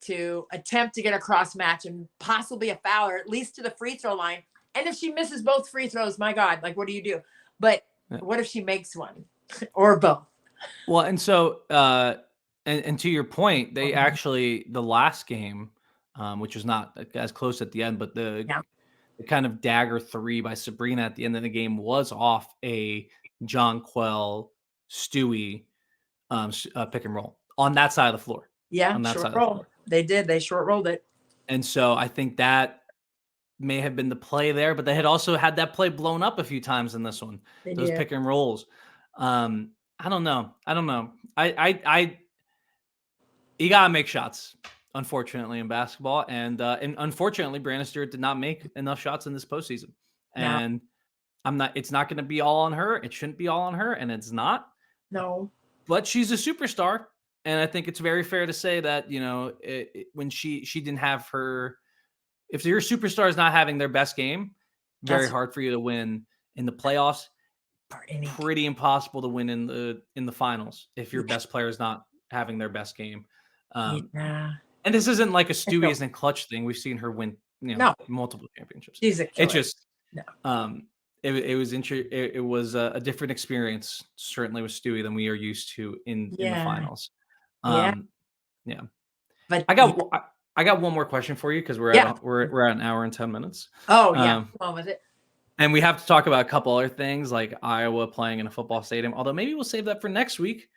to attempt to get a cross match and possibly a foul, or at least to the free throw line. And if she misses both free throws, my God, like, what do you do? But what if she makes one or both? Well, and so and to your point, they actually the last game, which was not as close at the end, but the kind of dagger three by Sabrina at the end of the game was off a John Quell Stewie pick and roll on that side of the floor. Yeah, on that short side roll. of the floor. They did. They short rolled it. And so I think that may have been the play there, but they had also had that play blown up a few times in this one. Those pick and rolls. I don't know. I you gotta make shots, unfortunately, in basketball, and unfortunately, Brianna Stewart did not make enough shots in this postseason. And it's not going to be all on her. It shouldn't be all on her, and it's not. No. But she's a superstar, and I think it's very fair to say that when she didn't have her. If your superstar is not having their best game, very hard for you to win in the playoffs. Pretty impossible to win in the finals if your best player is not having their best game. And this isn't like a Stewie isn't clutch thing. We've seen her win, multiple championships. She's a killer. It just, it was it was a different experience, certainly with Stewie, than we are used to in the finals. But I got one more question for you because we're at an hour and 10 minutes. Oh yeah, what was it? And we have to talk about a couple other things like Iowa playing in a football stadium. Although maybe we'll save that for next week,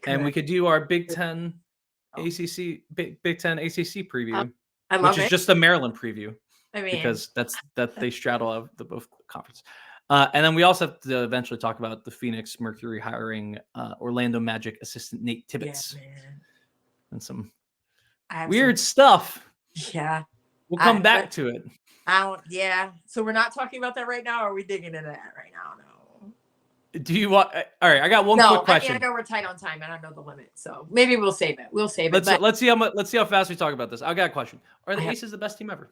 and we could do our Big Ten ACC preview, which is just the Maryland preview. I mean, because that they straddle of the both conference. And then we also have to eventually talk about the Phoenix Mercury hiring Orlando Magic assistant Nate Tibbetts and some weird stuff. Yeah, we'll come back to it. So we're not talking about that right now. Or are we digging into that right now? No. Do you want? All right, I got one quick question. I know we're tight on time, and I know the limit, so maybe we'll save it. Let's see how fast we talk about this. I got a question. Are the Aces the best team ever?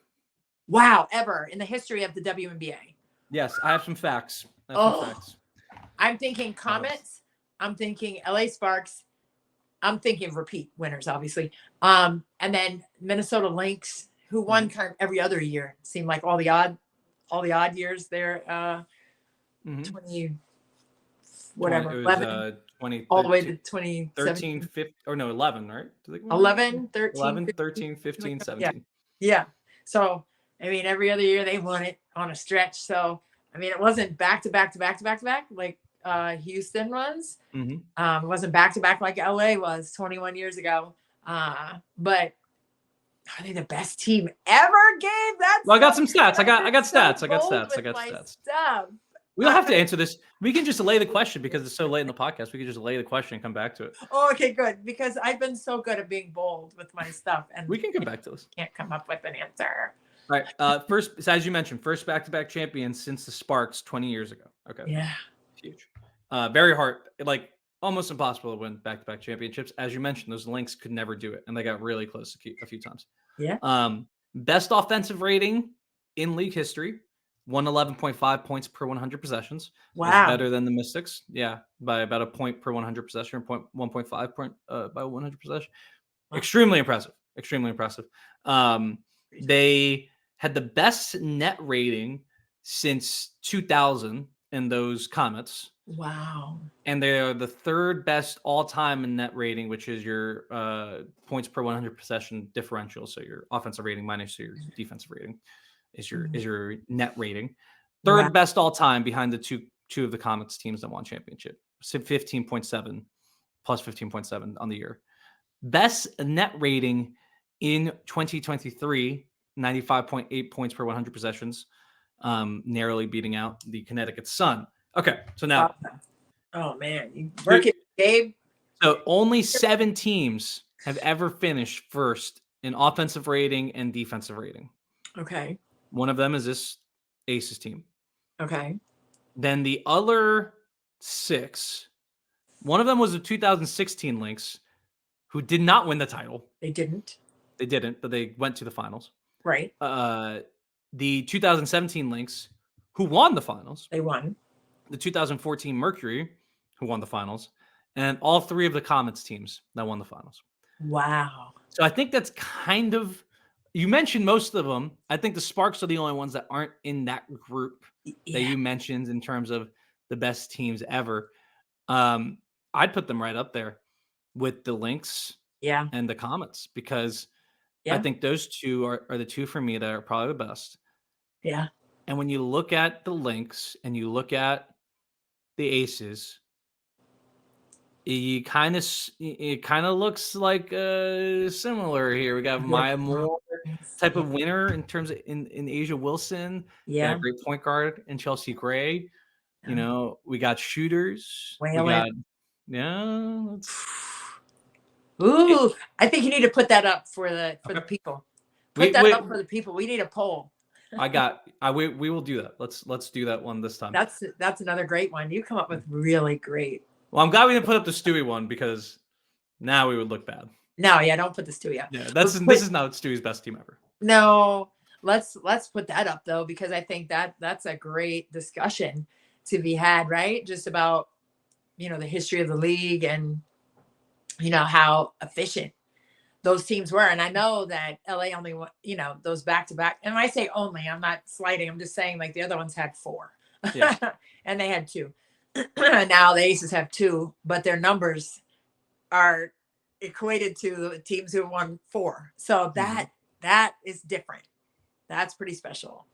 Wow, ever in the history of the WNBA? Yes, I have some facts. I'm thinking Comets. I'm thinking LA Sparks. I'm thinking repeat winners, obviously. And then Minnesota Lynx, who won kind of every other year. It seemed like all the odd years there. 20 whatever. 20 all the way to 2013, 15 or no 11, right? 11, 13, 11, 13, 15, 17. Yeah. So I mean, every other year they won it on a stretch. So I mean, it wasn't back to back like Houston runs. It wasn't back to back like LA was 21 years ago. But are they the best team ever, Gabe? I got some stats. I got stats. We don't have to answer this. We can just lay the question because it's so late in the podcast. We can just lay the question and come back to it. Oh, okay, good. Because I've been so good at being bold with my stuff, and we can come back to this. Can't come up with an answer. All right. First, as you mentioned, first back-to-back champions since the Sparks 20 years ago. Okay. Yeah. Huge. Very hard. Like almost impossible to win back-to-back championships. As you mentioned, those Lynx could never do it, and they got really close a few times. Yeah. Best offensive rating in league history. 111.5 points per 100 possessions. Wow. Better than the Mystics. Yeah. By about a point per 100 possession, 1.5 point by 100 possession. Wow. Extremely impressive. They had the best net rating since 2000 in those Comets. Wow. And they are the third best all-time in net rating, which is your points per 100 possession differential. So your offensive rating minus your defensive rating is your net rating. Third best all-time behind the two of the Comets teams that won championship. So 15.7 plus 15.7 on the year. Best net rating in 2023, 95.8 points per 100 possessions, narrowly beating out the Connecticut Sun. Okay, so now. Oh, man. You work it, Gabe. So only 7 teams have ever finished first in offensive rating and defensive rating. Okay. One of them is this Aces team. Okay. Then the other 6, one of them was the 2016 Lynx, who did not win the title. They didn't, but they went to the finals. Right. The 2017 Lynx, who won the finals. They won. The 2014 Mercury, who won the finals. And all 3 of the Comets teams that won the finals. Wow. So I think that's kind of... You mentioned most of them. I think the Sparks are the only ones that aren't in that group that you mentioned in terms of the best teams ever. I'd put them right up there with the Lynx Yeah. and the Comets, because I Yeah. think those two are the two for me that are probably the best. Yeah. And when you look at the Lynx and you look at the Aces, it kind of looks like similar here. We got Maya Moore type of winner in terms of in Asia Wilson. Yeah. Got a great point guard in Chelsea Gray. You know, we got shooters. We got Ooh, I think you need to put that up for the people. Put that up for the people. We need a poll. We will do that. Let's do that one this time. That's another great one. You come up with really great. Well, I'm glad we didn't put up the Stewie one, because now we would look bad. No, yeah, don't put the Stewie up. Yeah, this is not Stewie's best team ever. No, let's put that up though, because I think that's a great discussion to be had, right? Just about, you know, the history of the league and, you know, how efficient those teams were. And I know that LA only, you know, those back-to-back, and when I say only, I'm not slighting, I'm just saying like the other ones had 4 and they had 2. Now the Aces have 2, but their numbers are equated to the teams who won 4. So that is different. That's pretty special.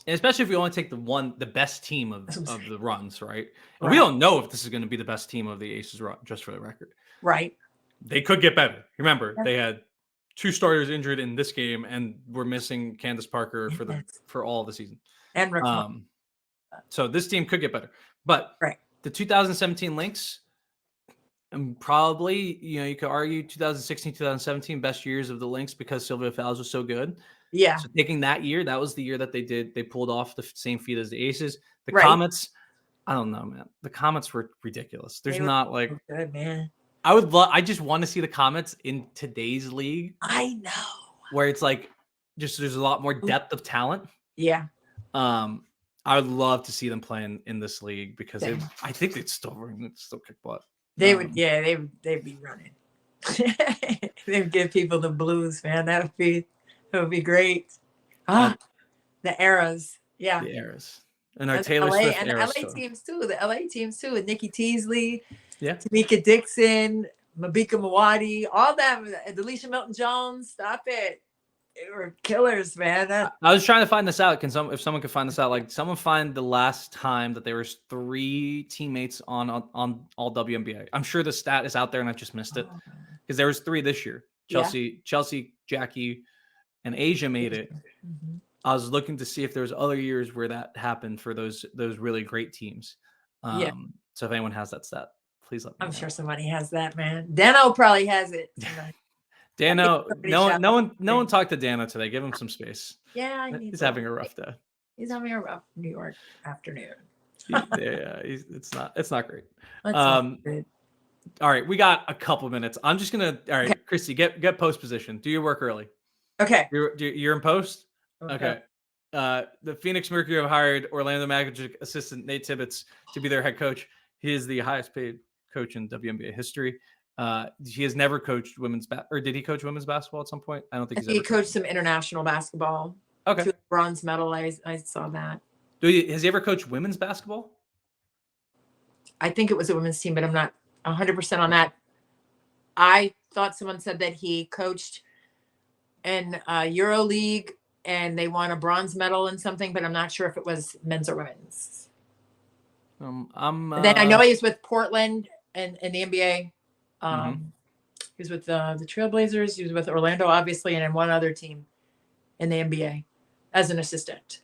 And especially if we only take the best team of the runs, right? And we don't know if this is going to be the best team of the Aces run, just for the record. Right. They could get better. Remember, they had 2 starters injured in this game, and we're missing Candace Parker for all of the season. And so this team could get better. But the 2017 Lynx, and probably, you know, you could argue 2016, 2017 best years of the Lynx, because Sylvia Fowles was so good. Yeah. So taking that year, that was the year that they pulled off the same feat as the Aces. The Comets, I don't know, man. The Comets were ridiculous. There's not like good, man. I just want to see the Comets in today's league. I know. Where it's like just there's a lot more depth of talent. Yeah. I would love to see them playing in this league, because I think they'd still kick butt. They would, they'd be running. They'd give people the blues, man. That would be great. The eras. Yeah. The eras. And our Taylor Swift and eras. The LA teams too. The LA teams too. With Nikki Teasley, Tamika Dixon, Mabika Mawadi, all that. Alicia Milton Jones. Stop it. They were killers, man. I was trying to find this out. If someone could find this out, like someone find the last time that there was 3 teammates on all WNBA. I'm sure the stat is out there and I just missed it, because there was 3 this year. Chelsea, Jackie, and Asia made it. Mm-hmm. I was looking to see if there was other years where that happened for those really great teams. So if anyone has that stat, please let me know. I'm sure somebody has that, man. Dano probably has it. Dano, no one talked to Dano today. Give him some space. Yeah, he's having a rough day. He's having a rough New York afternoon. It's not great. Not good. All right, we got a couple minutes. I'm just gonna. All right, Christy, get post position. Do your work early. Okay. You're in post. Okay. The Phoenix Mercury have hired Orlando Magic assistant Nate Tibbetts to be their head coach. He is the highest paid coach in WNBA history. He has never coached or did he coach women's basketball at some point? I don't think he coached some international basketball. Okay. 2 bronze medal. I saw that. Has he ever coached women's basketball? I think it was a women's team, but I'm not 100% on that. I thought someone said that he coached in Euro League and they won a bronze medal in something, but I'm not sure if it was men's or women's. Then I know he was with Portland and in the NBA. He was with the Trailblazers. He was with Orlando, obviously, and then one other team in the NBA as an assistant.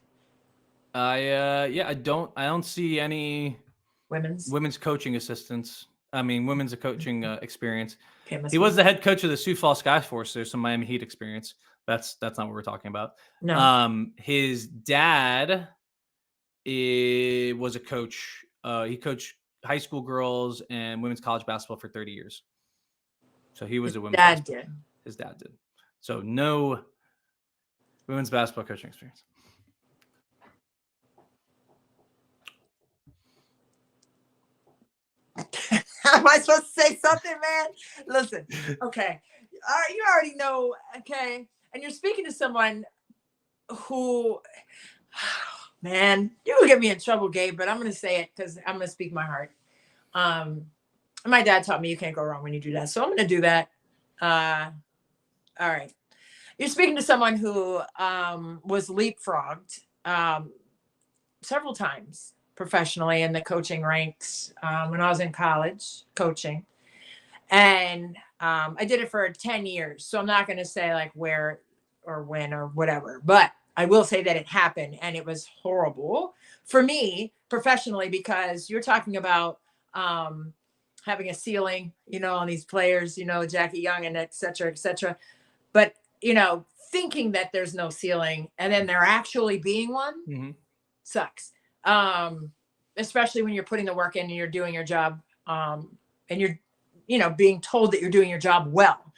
I don't see any women's coaching assistants. I mean, women's coaching experience. Okay, he was the head coach of the Sioux Falls Skyforce. There's some Miami Heat experience. That's not what we're talking about. No. His dad was a coach. He coached high school girls and women's college basketball for 30 years. So he was a women's dad did. His dad did. So no women's basketball coaching experience. Am I supposed to say something, man? Listen, okay. All right, you already know, okay? And you're speaking to someone who, man, you will get me in trouble, Gabe, but I'm going to say it because I'm going to speak my heart. My dad taught me you can't go wrong when you do that. So I'm going to do that. All right. You're speaking to someone who was leapfrogged several times professionally in the coaching ranks when I was in college coaching. And I did it for 10 years. So I'm not going to say like where or when or whatever, but I will say that it happened and it was horrible for me professionally, because you're talking about having a ceiling, on these players, Jackie Young and et cetera, but, thinking that there's no ceiling and then there actually being one sucks. Especially when you're putting the work in and you're doing your job and you're, being told that you're doing your job well.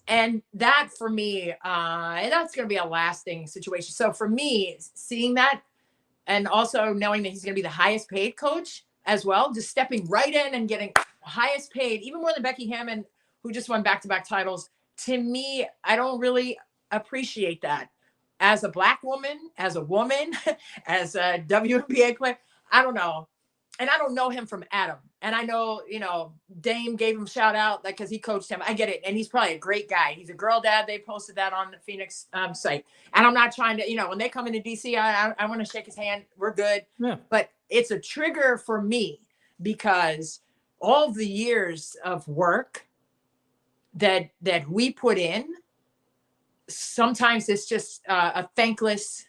And that for me, that's going to be a lasting situation. So for me, seeing that and also knowing that he's going to be the highest paid coach as well, just stepping right in and getting highest paid, even more than Becky Hammond, who just won back-to-back titles. To me, I don't really appreciate that. As a Black woman, as a woman, as a WNBA player, I don't know. And I don't know him from Adam. And I know, Dame gave him a shout out because he coached him. I get it. And he's probably a great guy. He's a girl dad. They posted that on the Phoenix site. And I'm not trying to, when they come into DC, I want to shake his hand. We're good. Yeah. But it's a trigger for me because all the years of work that we put in, sometimes it's just a thankless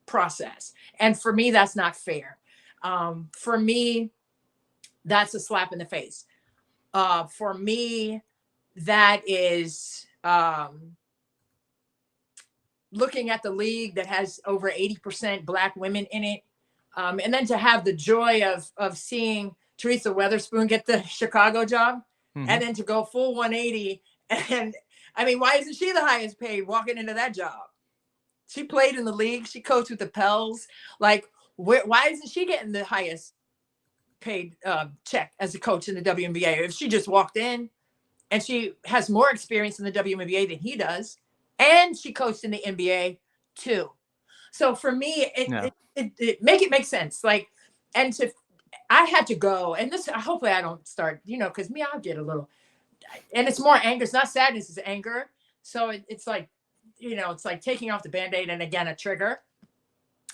process. And for me, that's not fair. For me, that's a slap in the face. For me, that is looking at the league that has over 80% Black women in it. And then to have the joy of seeing Teresa Weatherspoon get the Chicago job and then to go full 180. And I mean, why isn't she the highest paid walking into that job? She played in the league. She coached with the Pels. Like, why isn't she getting the highest paid check as a coach in the WNBA? If she just walked in and she has more experience in the WNBA than he does, and she coached in the NBA too. So for me, it make sense. Like, and I had to go, and this, hopefully I don't start, because me, I'll get a little, and it's more anger. It's not sadness, it's anger. So it's like, it's like taking off the Band-Aid and again, a trigger.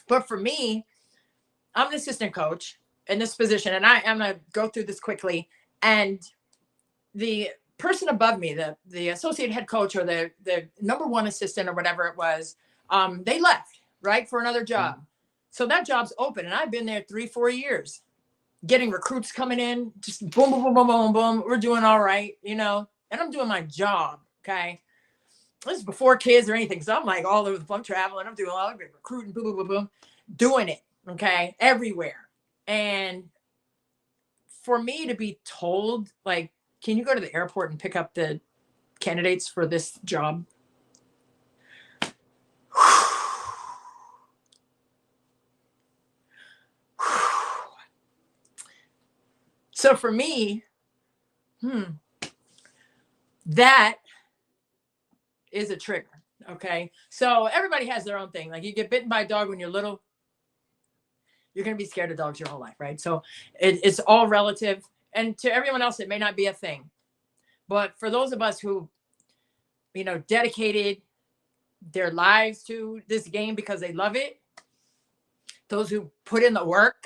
But for me, I'm an assistant coach in this position, and I'm going to go through this quickly. And the person above me, the associate head coach or the number one assistant or whatever it was, they left, right, for another job. So that job's open, and I've been there 3-4 years, getting recruits coming in, just boom, boom, boom, boom, boom, boom. We're doing all right, and I'm doing my job, okay? This is before kids or anything, so I'm like all over the place traveling. I'm doing all the recruiting, boom, boom, boom, boom, doing it, okay, everywhere. And for me to be told, like, can you go to the airport and pick up the candidates for this job? So for me, that is a trigger. Okay. So everybody has their own thing. Like, you get bitten by a dog when you're little, you're going to be scared of dogs your whole life. Right. So it's all relative. And to everyone else, it may not be a thing. But for those of us who, dedicated their lives to this game because they love it, those who put in the work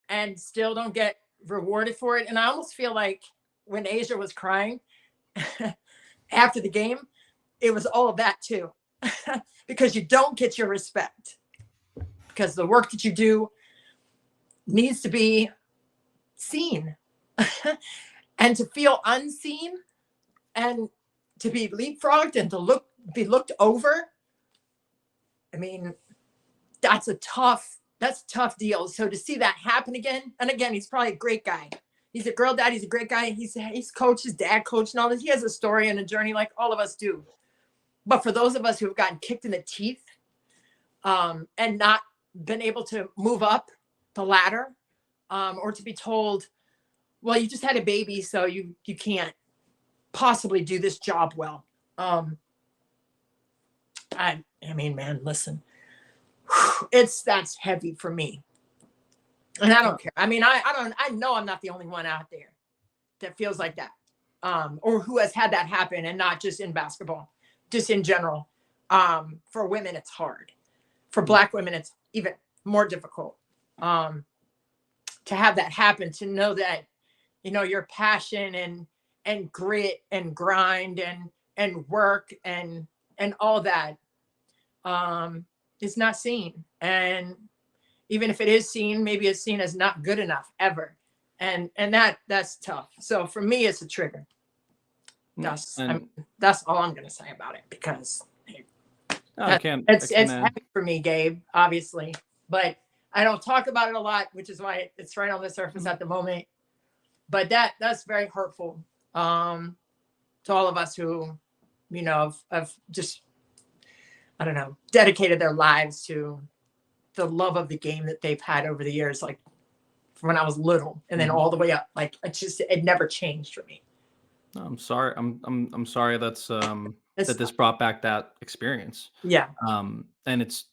and still don't get rewarded for it. And I almost feel like when Asia was crying after the game, it was all of that too, because you don't get your respect, because the work that you do needs to be seen and to feel unseen and to be leapfrogged and to be looked over. I mean, that's a tough deal. So to see that happen again, and again, he's probably a great guy. He's a girl dad. He's a great guy. He's coached, his dad coached and all this. He has a story and a journey like all of us do. But for those of us who have gotten kicked in the teeth and not been able to move up the ladder or to be told, well, you just had a baby, so you can't possibly do this job well. I mean, man, listen, that's heavy for me. And I don't care. I mean, I know I'm not the only one out there. that feels like that, or who has had that happen, and not just in basketball, just in general. For women, it's hard. For Black women, it's even more difficult to have that happen, to know that, you know, your passion and grit and grind and work and all that is not seen. And even if it is seen, maybe it's seen as not good enough ever. And that's tough. So for me, it's a trigger. That's all I'm going to say about it, because it's heavy for me, Gabe, obviously, but I don't talk about it a lot, which is why it's right on the surface at the moment. But that's very hurtful to all of us who, you know, have just, I don't know, dedicated their lives to the love of the game that they've had over the years, like from when I was little and then all the way up. Like it never changed for me. No, I'm sorry. I'm sorry that this brought back that experience. Yeah. And it's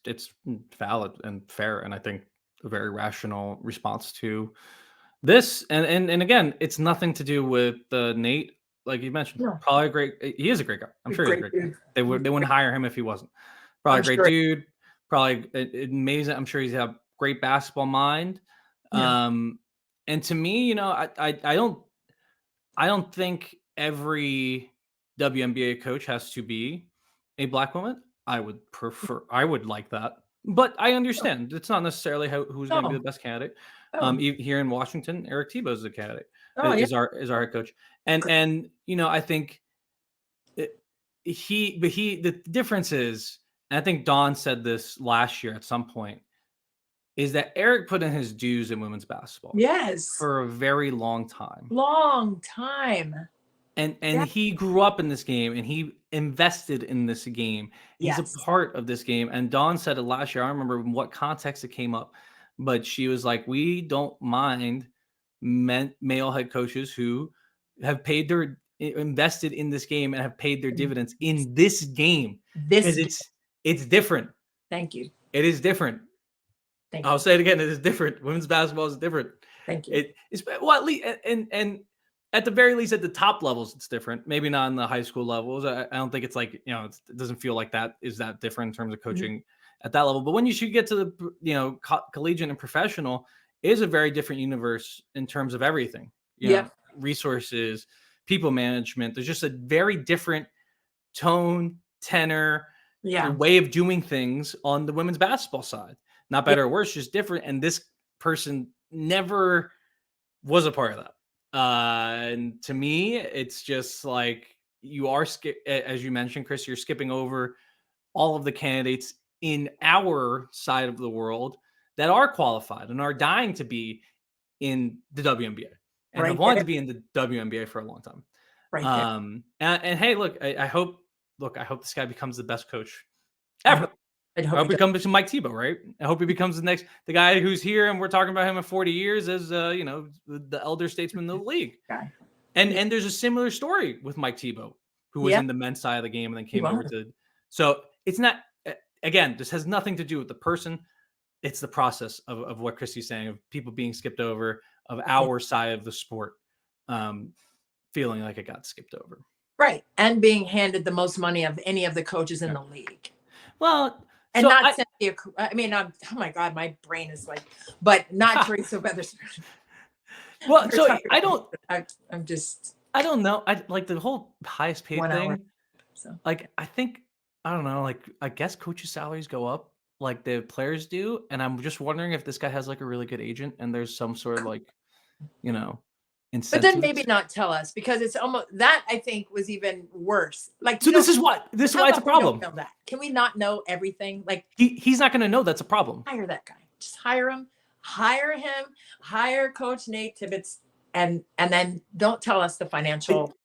valid and fair, and I think a very rational response to this. And again, it's nothing to do with Nate, like you mentioned. No. Probably he is a great guy. I'm sure he's a great guy. They wouldn't hire him if he wasn't. Probably a great dude. Probably amazing. I'm sure he's a great basketball mind. Yeah. And to me, you know, I don't think every WNBA coach has to be a Black woman. I would like that, but I understand it's not necessarily who's going to be the best candidate. Here in Washington, Eric Tebow is the candidate. Is our head coach, and you know, I think the difference is, and I think Dawn said this last year at some point, is that Eric put in his dues in women's basketball. Yes. For a very long time. And he grew up in this game, and he invested in this game. He's a part of this game. And Dawn said it last year. I don't remember in what context it came up, but she was like, we don't mind male head coaches who have invested in this game and have paid their dividends in this game. Because it's different. Thank you. It is different. I'll say it again. It is different. Women's basketball is different. Thank you. It's at least, and at the very least, at the top levels, it's different. Maybe not in the high school levels. I don't think it's like, you know, it doesn't feel like that is that different in terms of coaching at that level. But when you should get to the, you know, collegiate and professional, it is a very different universe in terms of everything. You know, resources, people management. There's just a very different tone, tenor, way of doing things on the women's basketball side. Not better or worse, just different. And this person never was a part of that. And to me, it's just like you are, as you mentioned, Chris, you're skipping over all of the candidates in our side of the world that are qualified and are dying to be in the WNBA and have wanted to be in the WNBA for a long time. And hey, look, I hope this guy becomes the best coach ever. I hope he becomes Mike Tebow, right? I hope he becomes the guy who's here, and we're talking about him in 40 years as, you know, the elder statesman of the league. And there's a similar story with Mike Tebow, who was in the men's side of the game and then came over to. So it's not, again, this has nothing to do with the person. It's the process of what Christy's saying, of people being skipped over, of our side of the sport, feeling like it got skipped over. Right. And being handed the most money of any of the coaches in the league. Well, and so not Cynthia. I mean, oh my God, my brain is like, but not Teresa Weatherspoon. Well, so I don't know. I like the whole highest paid thing. So like, I don't know. Like, I guess coaches' salaries go up like the players do. And I'm just wondering if this guy has like a really good agent and there's some sort of like, you know, incentives. But then maybe not tell us, because it's almost that I think was even worse. Like, so this is why it's a problem. Know that? Can we not know everything? Like he's not going to know that's a problem. Hire that guy. Just hire him. Hire Coach Nate Tibbetts, and then don't tell us the financial.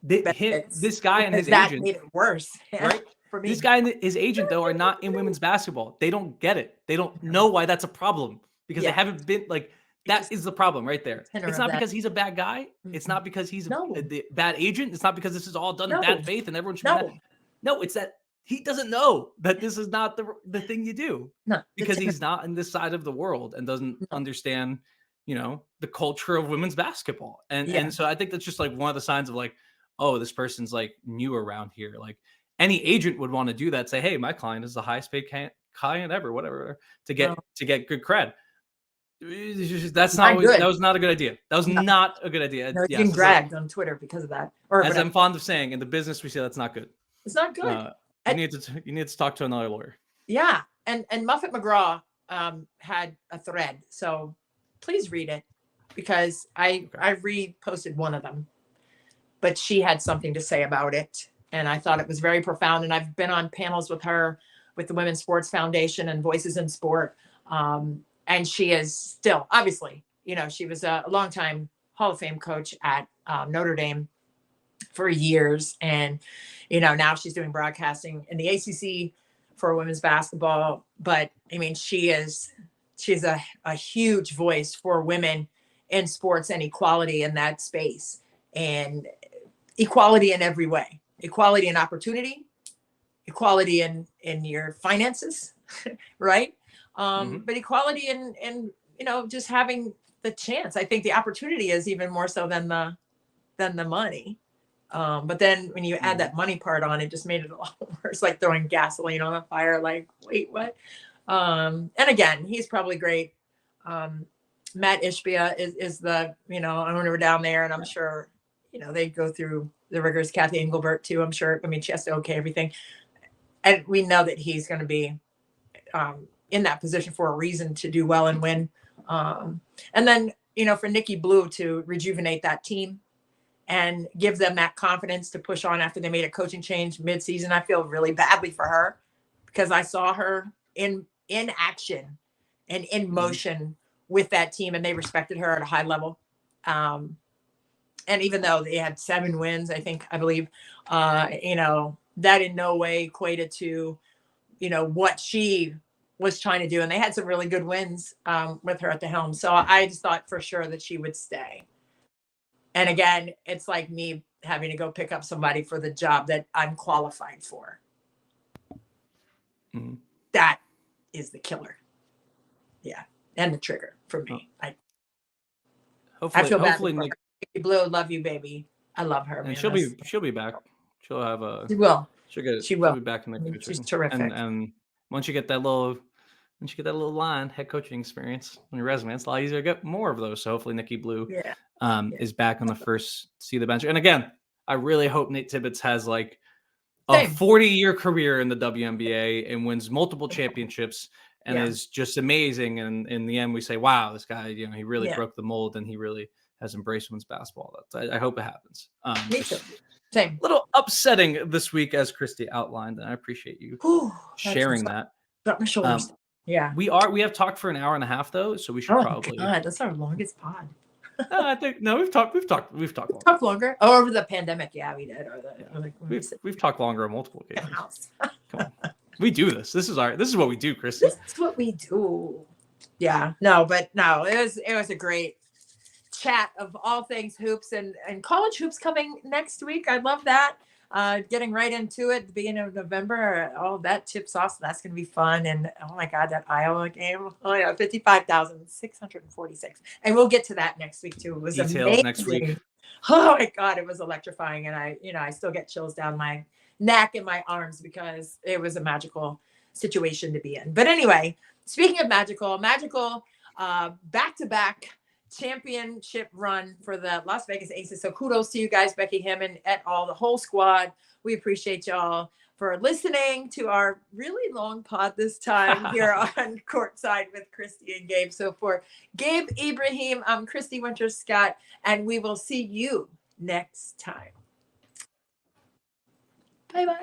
This guy and his that agent made it worse, right? For me. This guy and his agent though are not in women's basketball. They don't get it. They don't know why that's a problem, because they haven't been like. That is the problem right there. It's not because he's a bad guy. It's not because he's a bad agent. It's not because this is all done in bad faith and everyone should be mad. No, it's that he doesn't know that this is not the thing you do. No, because he's not in this side of the world and doesn't understand the culture of women's basketball. And so I think that's just like one of the signs of like, oh, this person's like new around here. Like any agent would want to do that. Say, hey, my client is the highest paid client ever, whatever, to get good cred. That was not a good idea. That was not a good idea. No, getting dragged on Twitter because of that. Or as I'm fond of saying, in the business, we say that's not good. It's not good. You need to talk to another lawyer. Yeah, and Muffet McGraw had a thread, so please read it, because I reposted one of them, but she had something to say about it, and I thought it was very profound. And I've been on panels with her with the Women's Sports Foundation and Voices in Sport. And she is still, obviously, she was a longtime Hall of Fame coach at Notre Dame for years. And, now she's doing broadcasting in the ACC for women's basketball. But I mean, she's a huge voice for women in sports and equality in that space, and equality in every way, equality in opportunity, equality in your finances, right? But equality in just having the chance. I think the opportunity is even more so than the money. But then when you add that money part on, it just made it a lot worse, like throwing gasoline on a fire. Like, wait, what? And again, he's probably great. Matt Ishbia is the owner down there, and I'm sure they go through the rigors. Kathy Engelbert too, I'm sure. I mean, she has to okay everything, and we know that he's going to be in that position for a reason, to do well and win. And then, for Nikki Blue to rejuvenate that team and give them that confidence to push on after they made a coaching change mid-season. I feel really badly for her, because I saw her in action and in motion with that team, and they respected her at a high level. And even though they had 7 wins, I believe, that in no way equated to, what she was trying to do. And they had some really good wins with her at the helm. So I just thought for sure that she would stay. And again, it's like me having to go pick up somebody for the job that I'm qualified for. That is the killer. Yeah. And the trigger for me. I feel bad for her. Nikki Blue, love you, baby. I love her. And man. She'll be back. She'll have a. She will. She'll be back in the future. She's terrific. And once you get that little line, head coaching experience on your resume, it's a lot easier to get more of those. So hopefully Nikki Blue is back on the first seat of the bench. And again, I really hope Nate Tibbetts has like a 40-year career in the WNBA and wins multiple championships and is just amazing. And in the end, we say, wow, this guy, he really broke the mold, and he really has embraced women's basketball. I hope it happens. Me too. Same. A little upsetting this week, as Christy outlined, and I appreciate you sharing that. Got my shoulders. We have talked for an hour and a half though, so we should probably. God, that's our longest pod. I think we've talked longer. We've talked longer. Oh, over the pandemic, we did. We've talked longer on multiple occasions. Come on, we do this. This is what we do, Christy. This is what we do. Yeah, it was a great chat of all things hoops and college hoops coming next week. I love that. Getting right into it at the beginning of November, all that tips off, so that's going to be fun. And oh my God, that Iowa game, 55,646. And we'll get to that next week too. It was details amazing. Next week. Oh my God, it was electrifying. And I still get chills down my neck and my arms, because it was a magical situation to be in. But anyway, speaking of magical, back-to-back championship run for the Las Vegas Aces. So kudos to you guys, Becky Hammond et al., the whole squad. We appreciate y'all for listening to our really long pod this time here on Courtside with Christy and Gabe. So for Gabe, Ibrahim, I'm Christy Winter-Scott, and we will see you next time. Bye-bye.